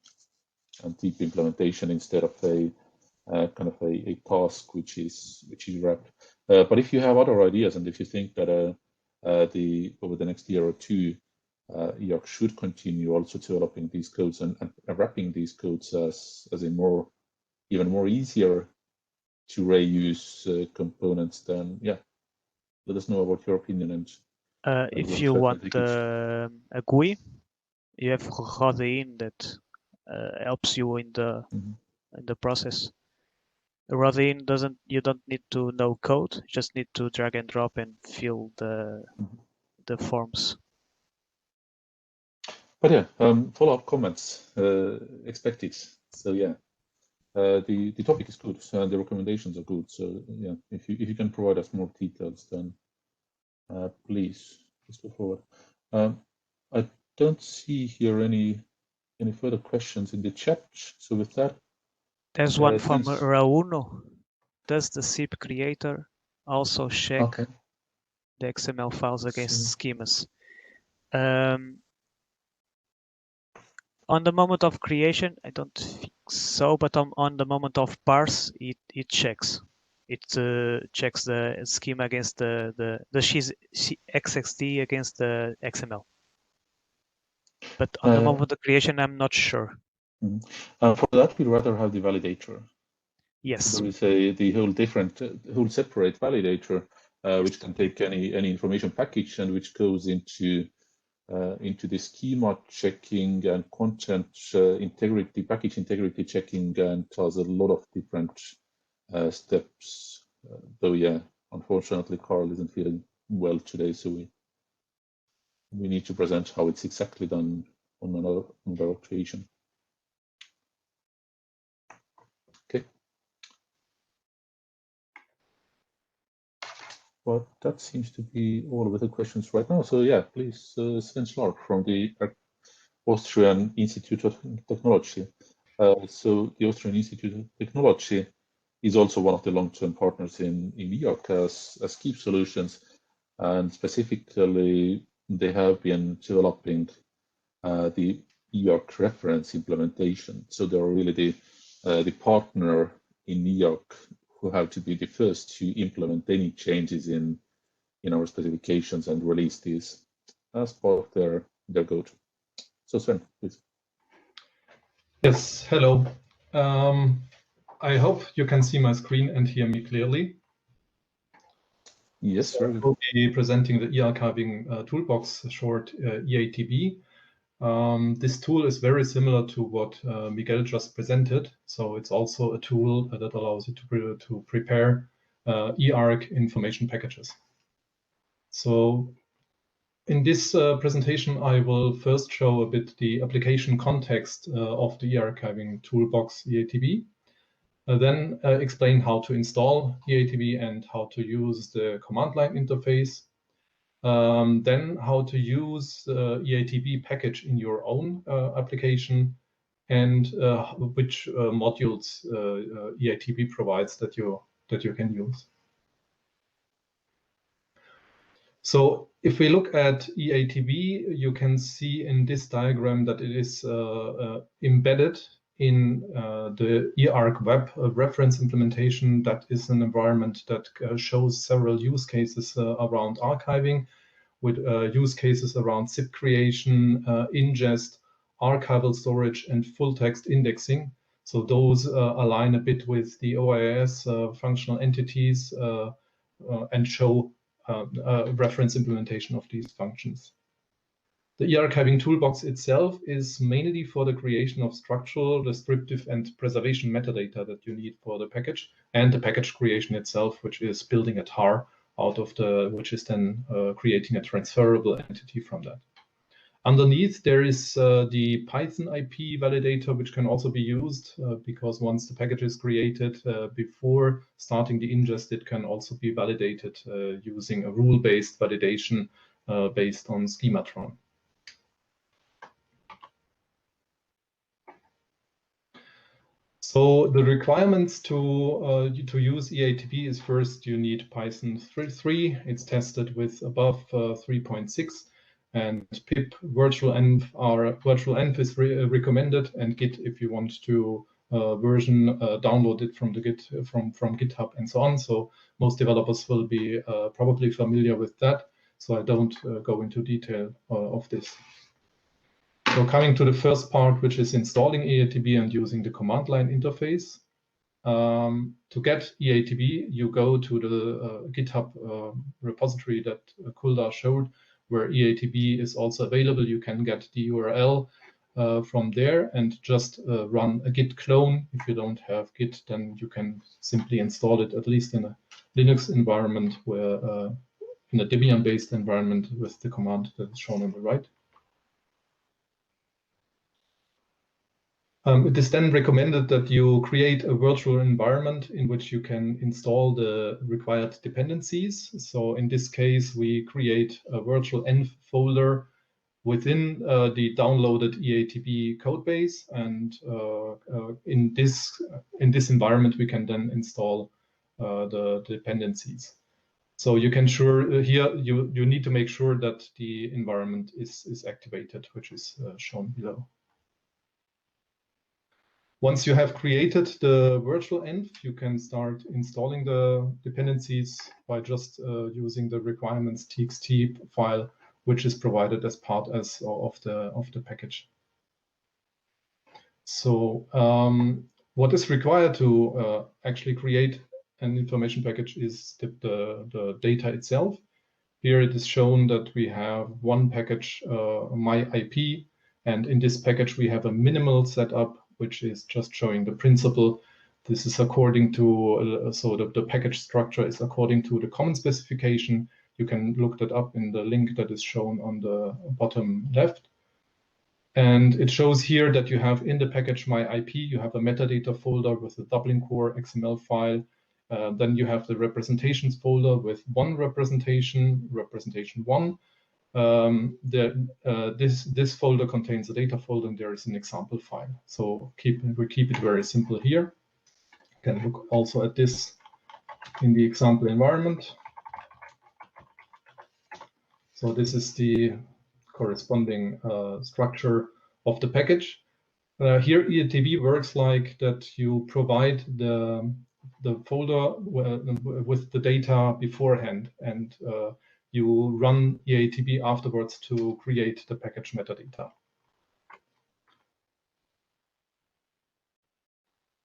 and deep implementation instead of a kind of a task which is wrapped. But if you have other ideas, and if you think that over the next year or two, E-ARK should continue also developing these codes and wrapping these codes as a even more easier to reuse components, then yeah, let us know about your opinion. And if you want a GUI, you have Rodin that helps you in the process. Rodin you don't need to know code, you just need to drag and drop and fill the forms. But yeah, follow-up comments expected. So yeah, the topic is good, and the recommendations are good. So yeah, if you can provide us more details, then please go forward. I don't see here any further questions in the chat. So with that, there's one from Rauno. Does the SIP creator also check the XML files against schemas? On the moment of creation, I don't think so, but on the moment of parse, it checks. It checks the schema against the XXT against the XML. But on the moment of creation, I'm not sure. For that, we'd rather have the validator. Yes. So there is the whole separate validator, which can take any information package and which goes into the schema checking and content integrity, package integrity checking, and does a lot of different steps. Though, yeah, unfortunately, Carl isn't feeling well today, so we need to present how it's exactly done on another occasion. Okay. But that seems to be all of the questions right now. So yeah, please, Sven Schlark from the Austrian Institute of Technology. So the Austrian Institute of Technology is also one of the long-term partners in E-ARK as Keep Solutions, and specifically they have been developing the E-ARK reference implementation. So they are really the partner in E-ARK who have to be the first to implement any changes in our specifications and release these as part of their go-to. So Sven, please. Yes, hello. I hope you can see my screen and hear me clearly. Yes, very good. I will be presenting the eArchiving toolbox, short EATB. This tool is very similar to what Miguel just presented. So it's also a tool that allows you to prepare E-ARK information packages. So in this presentation, I will first show a bit the application context of the eArchiving toolbox EATB. Then explain how to install EATB and how to use the command line interface. Then how to use the EATB package in your own application, and which modules EATB provides that you can use. So if we look at EATB, you can see in this diagram that it is embedded in the eArk web reference implementation. That is an environment that shows several use cases around archiving, with use cases around zip creation, ingest, archival storage, and full text indexing. So those align a bit with the OIS functional entities and show reference implementation of these functions. The eArchiving toolbox itself is mainly for the creation of structural, descriptive, and preservation metadata that you need for the package, and the package creation itself, which is building a tar out of which is then creating a transferable entity from that. Underneath, there is the Python IP validator, which can also be used because once the package is created, before starting the ingest, it can also be validated using a rule-based validation based on schematron. So the requirements to use eATB is first you need Python 3. It's tested with above 3.6, and pip virtualenv is recommended, and git if you want to version download it from the from GitHub and so on. So most developers will be probably familiar with that. So I don't go into detail of this. So coming to the first part, which is installing eATB and using the command line interface. To get eATB, you go to the GitHub repository that Kuldar showed, where eATB is also available. You can get the URL from there and just run a git clone. If you don't have Git, then you can simply install it, at least in a Linux environment, where in a Debian-based environment with the command that is shown on the right. It is then recommended that you create a virtual environment in which you can install the required dependencies. So in this case, we create a virtual env folder within the downloaded eATB codebase, and in this environment we can then install the dependencies. So you can here you need to make sure that the environment is activated, which is shown below. Once you have created the virtual env, you can start installing the dependencies by just using the requirements txt file, which is provided as part of the package. So what is required to actually create an information package is the data itself. Here it is shown that we have one package, my IP, and in this package we have a minimal setup, which is just showing the principle. This is according to, so the package structure is according to the common specification. You can look that up in the link that is shown on the bottom left. And it shows here that you have in the package my IP, you have a metadata folder with a Dublin core XML file. Then you have the representations folder with one representation 1. This folder contains a data folder, and there is an example file. So we keep it very simple here. You can look also at this in the example environment. So this is the corresponding structure of the package. Here eATB works like that you provide the folder with the data beforehand, and you run eATB afterwards to create the package metadata.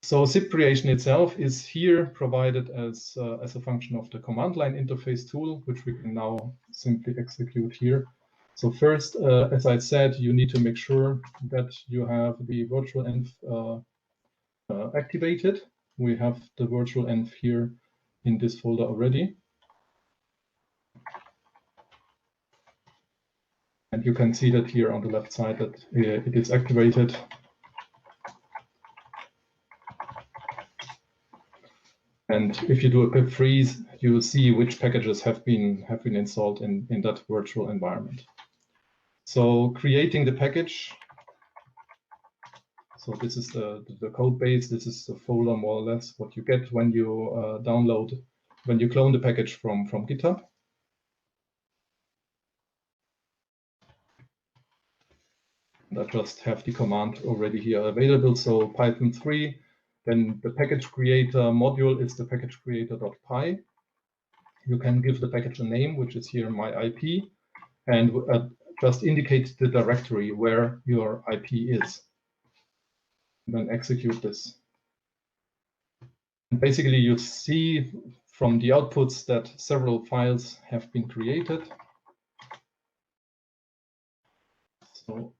So zip creation itself is here provided as a function of the command line interface tool, which we can now simply execute here. So first, as I said, you need to make sure that you have the virtual env activated. We have the virtual env here in this folder already. And you can see that here on the left side that it is activated. And if you do a pip freeze, you will see which packages have been installed in that virtual environment. So creating the package. So this is the code base. This is the folder more or less what you get when you when you clone the package from GitHub. And I just have the command already here available. So Python 3, then the package creator module is the package creator.py. You can give the package a name, which is here my IP, and just indicate the directory where your IP is. And then execute this. And basically, you see from the outputs that several files have been created. So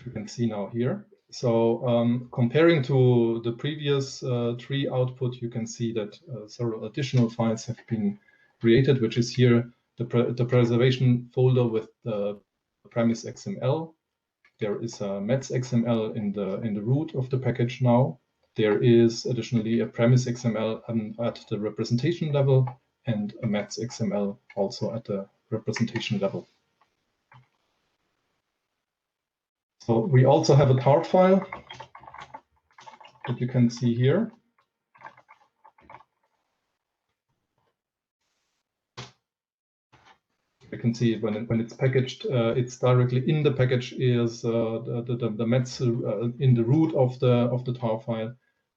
you can see now here. So comparing to the previous tree output, you can see that several additional files have been created, which is here the preservation folder with the premise XML. There is a mets XML in the root of the package now. There is additionally a premise XML at the representation level and a mets XML also at the representation level. So we also have a tar file that you can see here. You can see when it's packaged, it's directly in the package is the mets in the root of the tar file,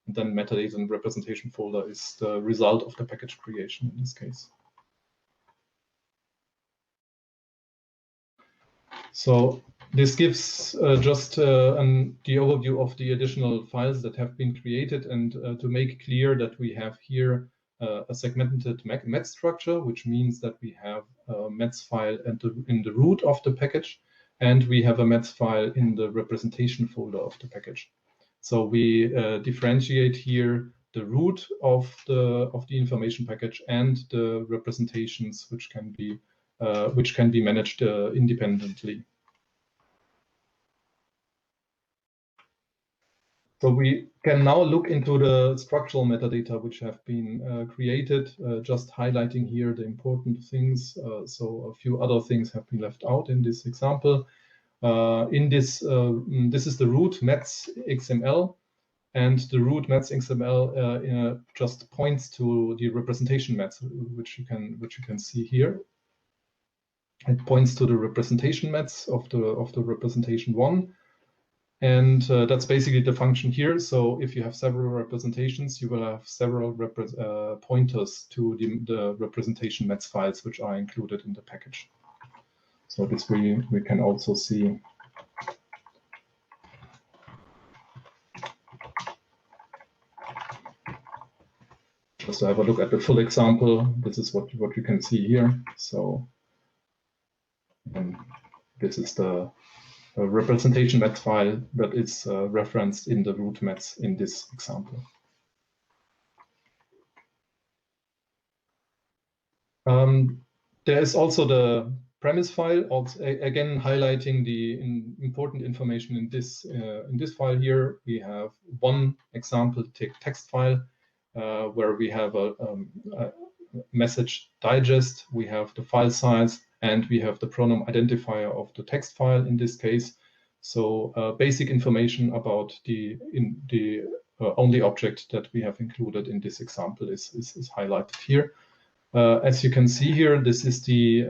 and then metadata and representation folder is the result of the package creation in this case. So this gives just the overview of the additional files that have been created, and to make clear that we have here a segmented met structure, which means that we have a mets file in the root of the package, and we have a mets file in the representation folder of the package. So we differentiate here the root of the information package and the representations, which can be managed independently. So we can now look into the structural metadata which have been created, just highlighting here the important things. So a few other things have been left out in this example. This is the root mets XML, and the root mets XML just points to the representation mets, which you can see here. It points to the representation mets of the representation 1. And that's basically the function here. So if you have several representations, you will have several pointers to the representation mets files which are included in the package. So this we can also see. Just to have a look at the full example, this is what you can see here. So this is the representation mets file that is referenced in the root mets in this example. There is also the premise file, also, again highlighting the important information in this file here. We have one example text file where we have a message digest, we have the file size, and we have the pronoun identifier of the text file in this case. So basic information about the only object that we have included in this example is highlighted here. As you can see here, this is the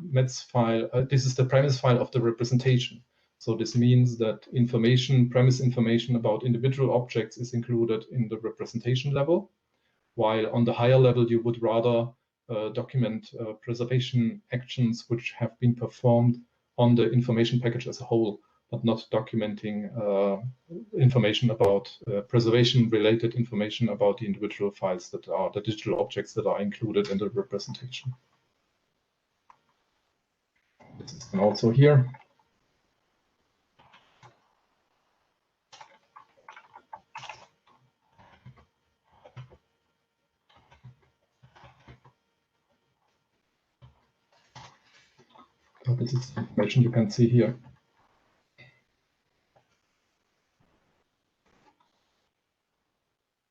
mets file. This is the premise file of the representation. So this means that premise information about individual objects is included in the representation level, while on the higher level you would rather document preservation actions which have been performed on the information package as a whole, but not documenting information about preservation-related information about the individual files that are the digital objects that are included in the representation. This is also here. So this is the information you can see here.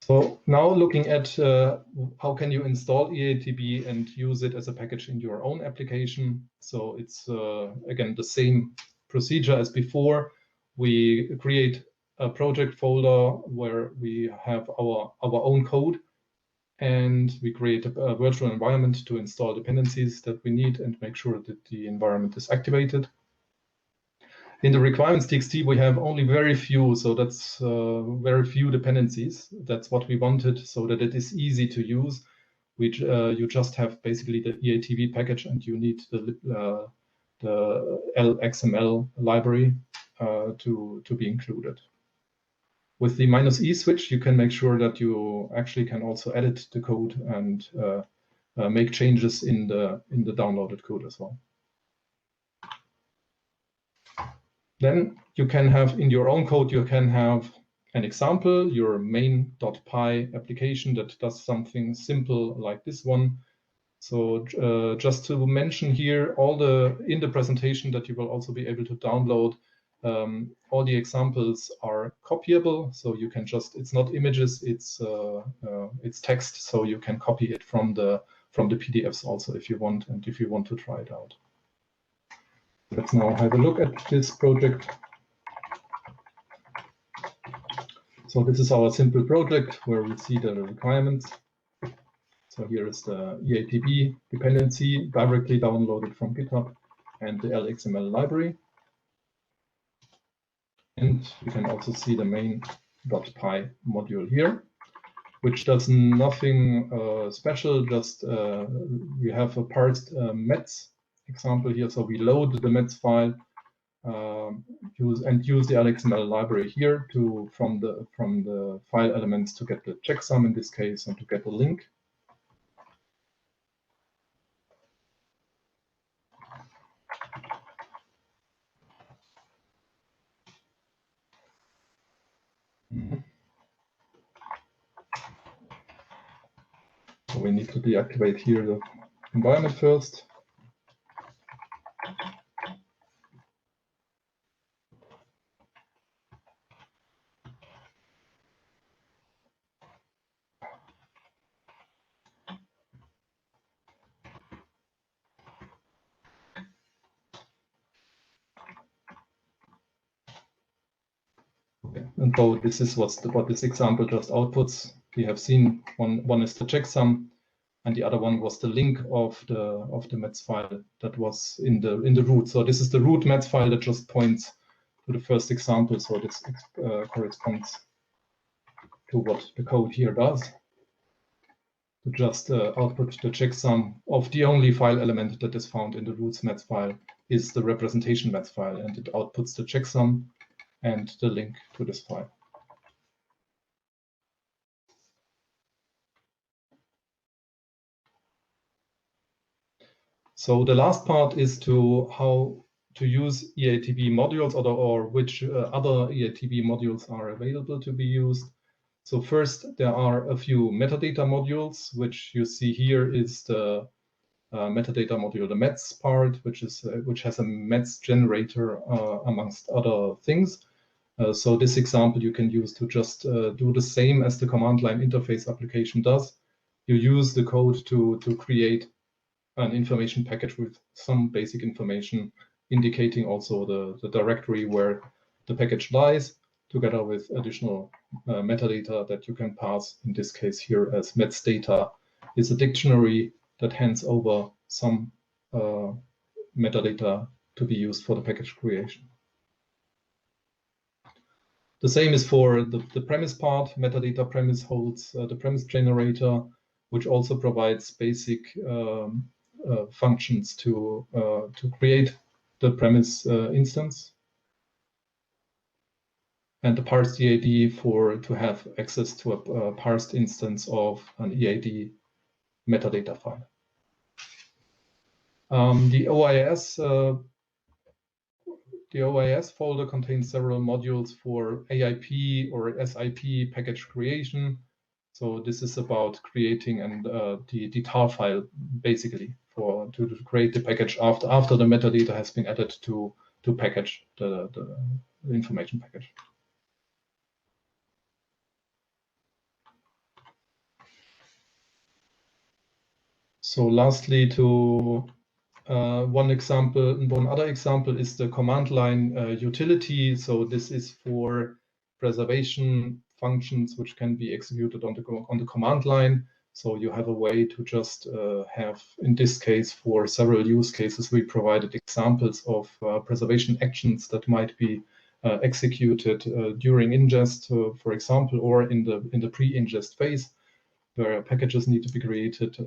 So now looking at how can you install eArchiving and use it as a package in your own application. So it's again the same procedure as before. We create a project folder where we have our own code, and we create a virtual environment to install dependencies that we need and make sure that the environment is activated. In the requirements txt, we have only very few, so that's very few dependencies. That's what we wanted, so that it is easy to use. Which you just have basically the eArchiving package, and you need the LXML library to be included. With the -e switch, you can make sure that you actually can also edit the code and make changes in the downloaded code as well. Then you can have in your own code, you can have an example, your main.py application that does something simple like this one. So just to mention here, in the presentation that you will also be able to download, all the examples are copyable. So you can it's not images, it's text. So you can copy it from the PDFs also if you want, and if you want to try it out. Let's now have a look at this project. So this is our simple project where we see the requirements. So here is the eArchiving dependency directly downloaded from GitHub and the LXML library. And you can also see the main.py module here, which does nothing special, just we have a parsed mets example here. So we load the mets file, use the LXML library here to from the file elements to get the checksum in this case and to get the link. So we need to deactivate here the environment first. Okay. And so this is what this example just outputs. We have seen one is the checksum, and the other one was the link of the mets file that was in the root. So this is the root mets file that just points to the first example. So this corresponds to what the code here does. To just output the checksum of the only file element that is found in the root's mets file is the representation mets file, and it outputs the checksum and the link to this file. So the last part is to how to use eArchiving modules or which other eArchiving modules are available to be used. So first, there are a few metadata modules, which you see here is the metadata module, the mets part, which has a mets generator amongst other things. So this example you can use to just do the same as the command line interface application does. You use the code to create an information package with some basic information, indicating also the directory where the package lies, together with additional metadata that you can pass. In this case here as mets data is a dictionary that hands over some metadata to be used for the package creation. The same is for the premise part. Metadata premise holds the premise generator, which also provides basic functions to create the premise instance, and the parsed EAD to have access to a parsed instance of an EAD metadata file. The OIS folder contains several modules for AIP or SIP package creation. So this is about creating and the tar file basically to create the package after the metadata has been added to package the information package. So lastly, one other example is the command line utility. So this is for preservation functions which can be executed on the command line. So you have a way to just have, in this case, for several use cases, we provided examples of preservation actions that might be executed during ingest, for example, or in the pre-ingest phase, where packages need to be created.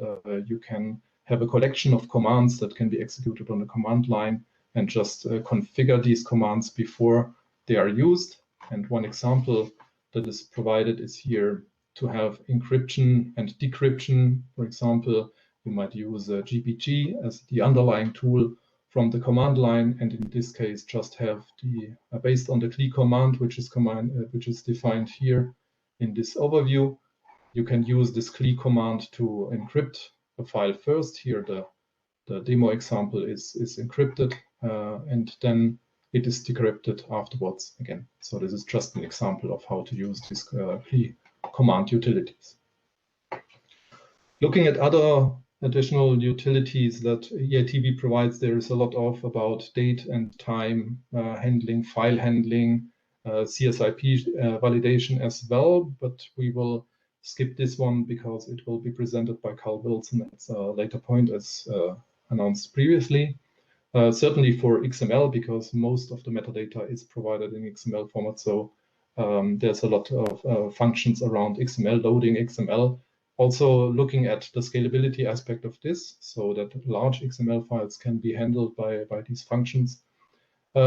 You can have a collection of commands that can be executed on the command line and just configure these commands before they are used. And one example that is provided is here to have encryption and decryption. For example, you might use GPG as the underlying tool from the command line, and in this case, just have based on the CLI command, which is defined here in this overview. You can use this CLI command to encrypt a file first. Here, the demo example is encrypted, and then it is decrypted afterwards again. So this is just an example of how to use these CLI command utilities. Looking at other additional utilities that eArchiving provides, there is a lot about date and time handling, file handling, CSIP validation as well, but we will skip this one because it will be presented by Carl Wilson at a later point, as announced previously. Certainly for XML, because most of the metadata is provided in XML format. So there's a lot of functions around XML, loading XML. Also looking at the scalability aspect of this, so that large XML files can be handled by these functions.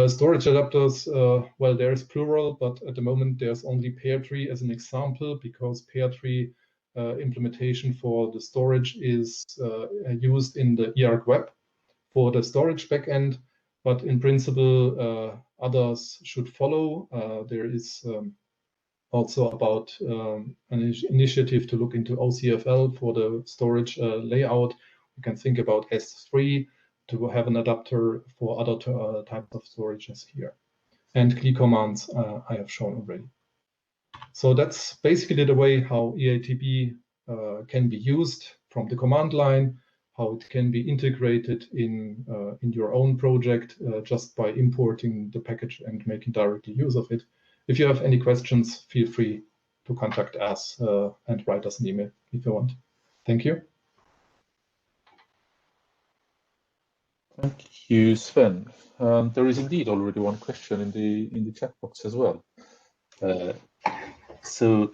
Storage adapters, well, there's plural, but at the moment there's only pear tree as an example, because pear tree implementation for the storage is used in the eArch web for the storage backend, but in principle, others should follow. There is also about an initiative to look into OCFL for the storage layout. You can think about S3 to have an adapter for other types of storages here. And CLI commands I have shown already. So that's basically the way how eArchiving can be used from the command line, how it can be integrated in your own project just by importing the package and making directly use of it. If you have any questions, feel free to contact us and write us an email if you want. Thank you. Thank you, Sven. There is indeed already one question in the chat box as well. So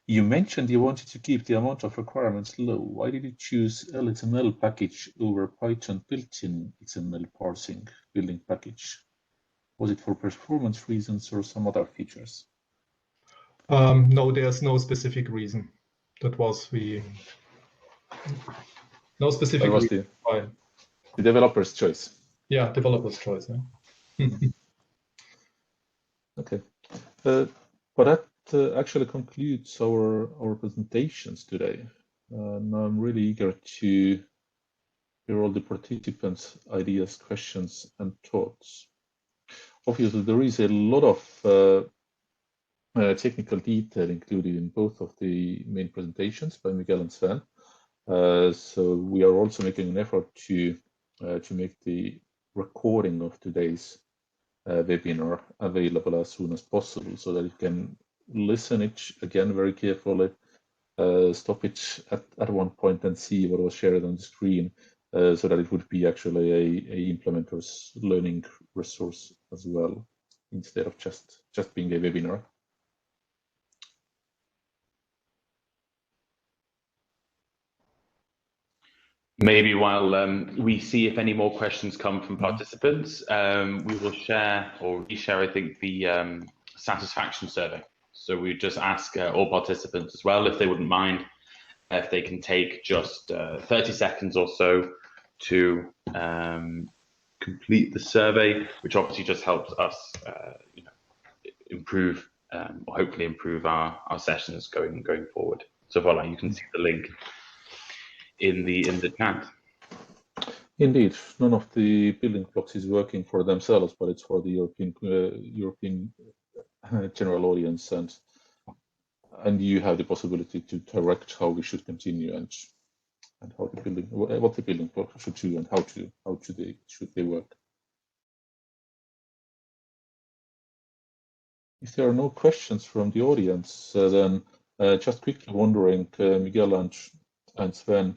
you mentioned you wanted to keep the amount of requirements low. Why did you choose LXML package over Python built-in XML parsing building package? Was it for performance reasons or some other features? No, there's no specific reason. That was no specific reason. The developer's choice. Yeah, developer's choice. Yeah. Okay. But that actually concludes our presentations today. Now I'm really eager to hear all the participants' ideas, questions, and thoughts. Obviously, there is a lot of technical detail included in both of the main presentations by Miguel and Sven. So we are also making an effort to make the recording of today's webinar available as soon as possible, so that you can listen it again very carefully, stop it at one point and see what was shared on the screen, so that it would be actually a implementer's learning resource as well, instead of just being a webinar. Maybe while we see if any more questions come from participants, we will share or reshare, I think, the satisfaction survey. So we just ask all participants as well, if they wouldn't mind, if they can take just 30 seconds or so to complete the survey, which obviously just helps us improve, or hopefully improve our sessions going forward. So voila, you can see the link in the chat. Indeed, none of the building blocks is working for themselves, but it's for the European general audience, and you have the possibility to direct how we should continue and how the building, what the building blocks should do and how should they work. If there are no questions from the audience, then just quickly wondering, Miguel and Sven,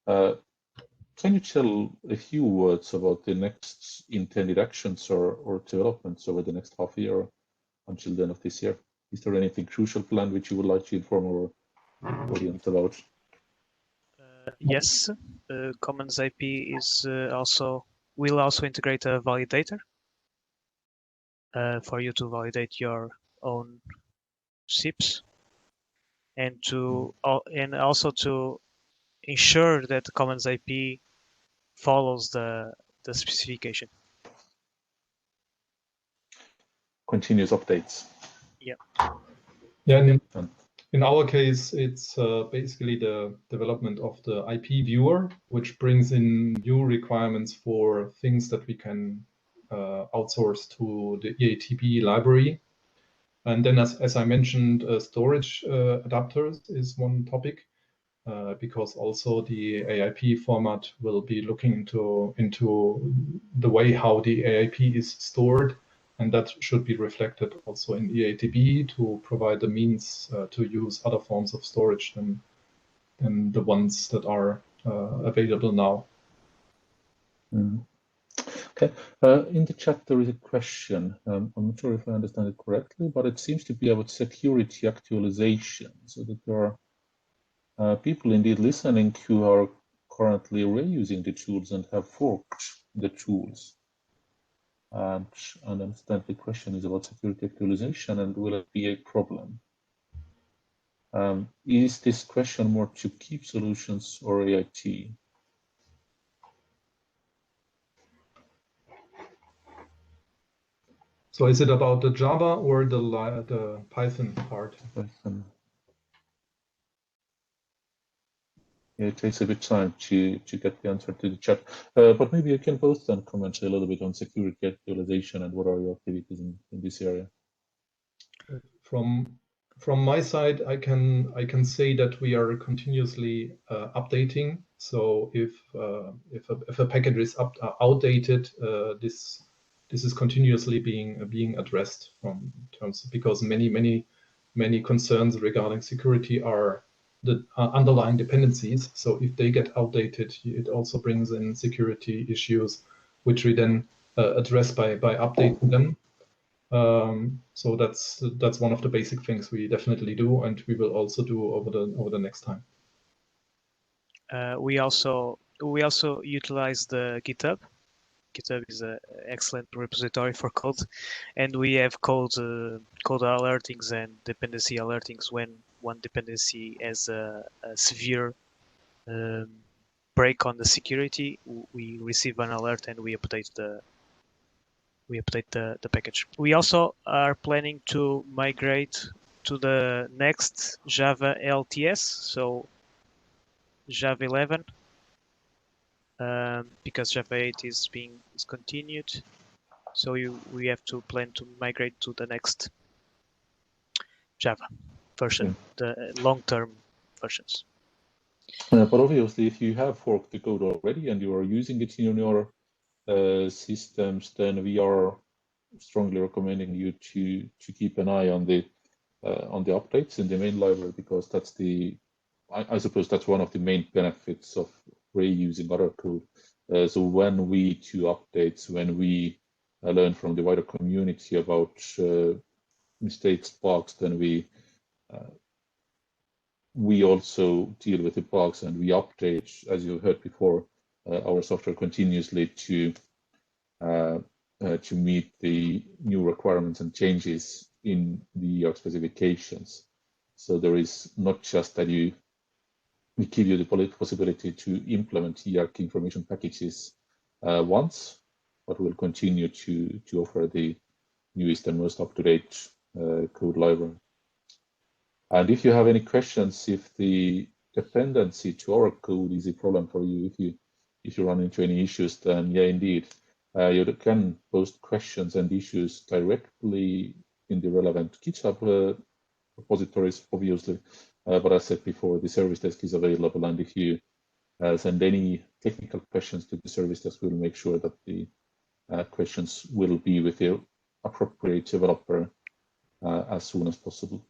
can you tell a few words about the next intended actions or developments over the next half year until the end of this year? Is there anything crucial planned which you would like to inform our audience about? Yes, Commons IP is will also integrate a validator for you to validate your own SIPs, and also to ensure that the Commons IP follows the specification. Continuous updates. Yeah. Yeah. In our case, it's basically the development of the IP viewer, which brings in new requirements for things that we can outsource to the eArchiving library. And then, as I mentioned, storage adapters is one topic, because also the AIP format will be looking into the way how the AIP is stored And that should be reflected also in eArchiving to provide the means to use other forms of storage than the ones that are available now. Mm. Okay. In the chat, there is a question. I'm not sure if I understand it correctly, but it seems to be about security actualization. So that there are people indeed listening who are currently reusing the tools and have forked the tools. And I understand the question is about security actualization and will it be a problem? Is this question more to keep solutions or AIT? So is it about the Java or the Python part? Python. Yeah, it takes a bit of time to get the answer to the chat, but maybe you can both then comment a little bit on security actualization and what are your activities in this area. From my side, I can say that we are continuously updating. So if a package is outdated, this is continuously being addressed from terms, because many concerns regarding security are the underlying dependencies. So if they get outdated, it also brings in security issues, which we then address by updating them. So that's one of the basic things we definitely do, and we will also do over the next time. We also utilize the GitHub. GitHub is an excellent repository for code, and we have code alertings and dependency alertings when one dependency has a severe break on the security. We receive an alert and we update the package. We also are planning to migrate to the next Java LTS, so Java 11. Because Java 8 is continued, so we have to plan to migrate to the next Java version, the long-term versions. But obviously, if you have forked the code already and you are using it in your systems, then we are strongly recommending you to keep an eye on the updates in the main library, because that's I suppose that's one of the main benefits of reusing other code. So when we do updates, when we learn from the wider community about mistakes, bugs, then we also deal with the bugs and we update, as you heard before, our software continuously to meet the new requirements and changes in the E-ARK specifications. So there is not just that we give you the possibility to implement E-ARK information packages once, but we'll continue to offer the newest and most up-to-date code library. And if you have any questions, if the dependency to our code is a problem for you, if you run into any issues, then yeah, indeed, you can post questions and issues directly in the relevant GitHub repositories, obviously. But as I said before, the service desk is available, and if you send any technical questions to the service desk, we'll make sure that the questions will be with the appropriate developer as soon as possible.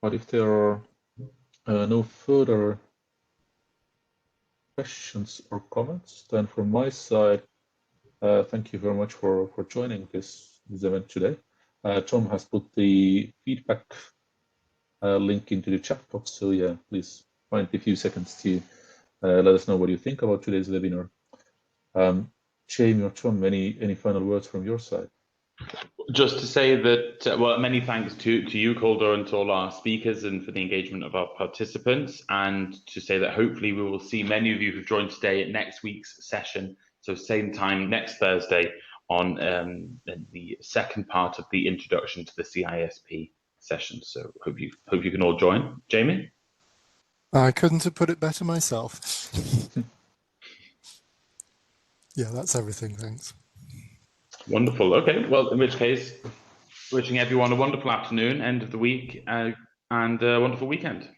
But if there are no further questions or comments, then from my side, thank you very much for joining this event today. Tom has put the feedback link into the chat box, so yeah, please find a few seconds to let us know what you think about today's webinar. Jamie or Tom, any final words from your side? Just to say that, well, many thanks to you, Calder, and to all our speakers, and for the engagement of our participants, and to say that hopefully we will see many of you who've joined today at next week's session. So same time next Thursday on the second part of the introduction to the CISP session. So hope you can all join. Jamie? I couldn't have put it better myself. Yeah, that's everything. Thanks. Wonderful. Okay. Well, in which case, wishing everyone a wonderful afternoon, end of the week, and a wonderful weekend.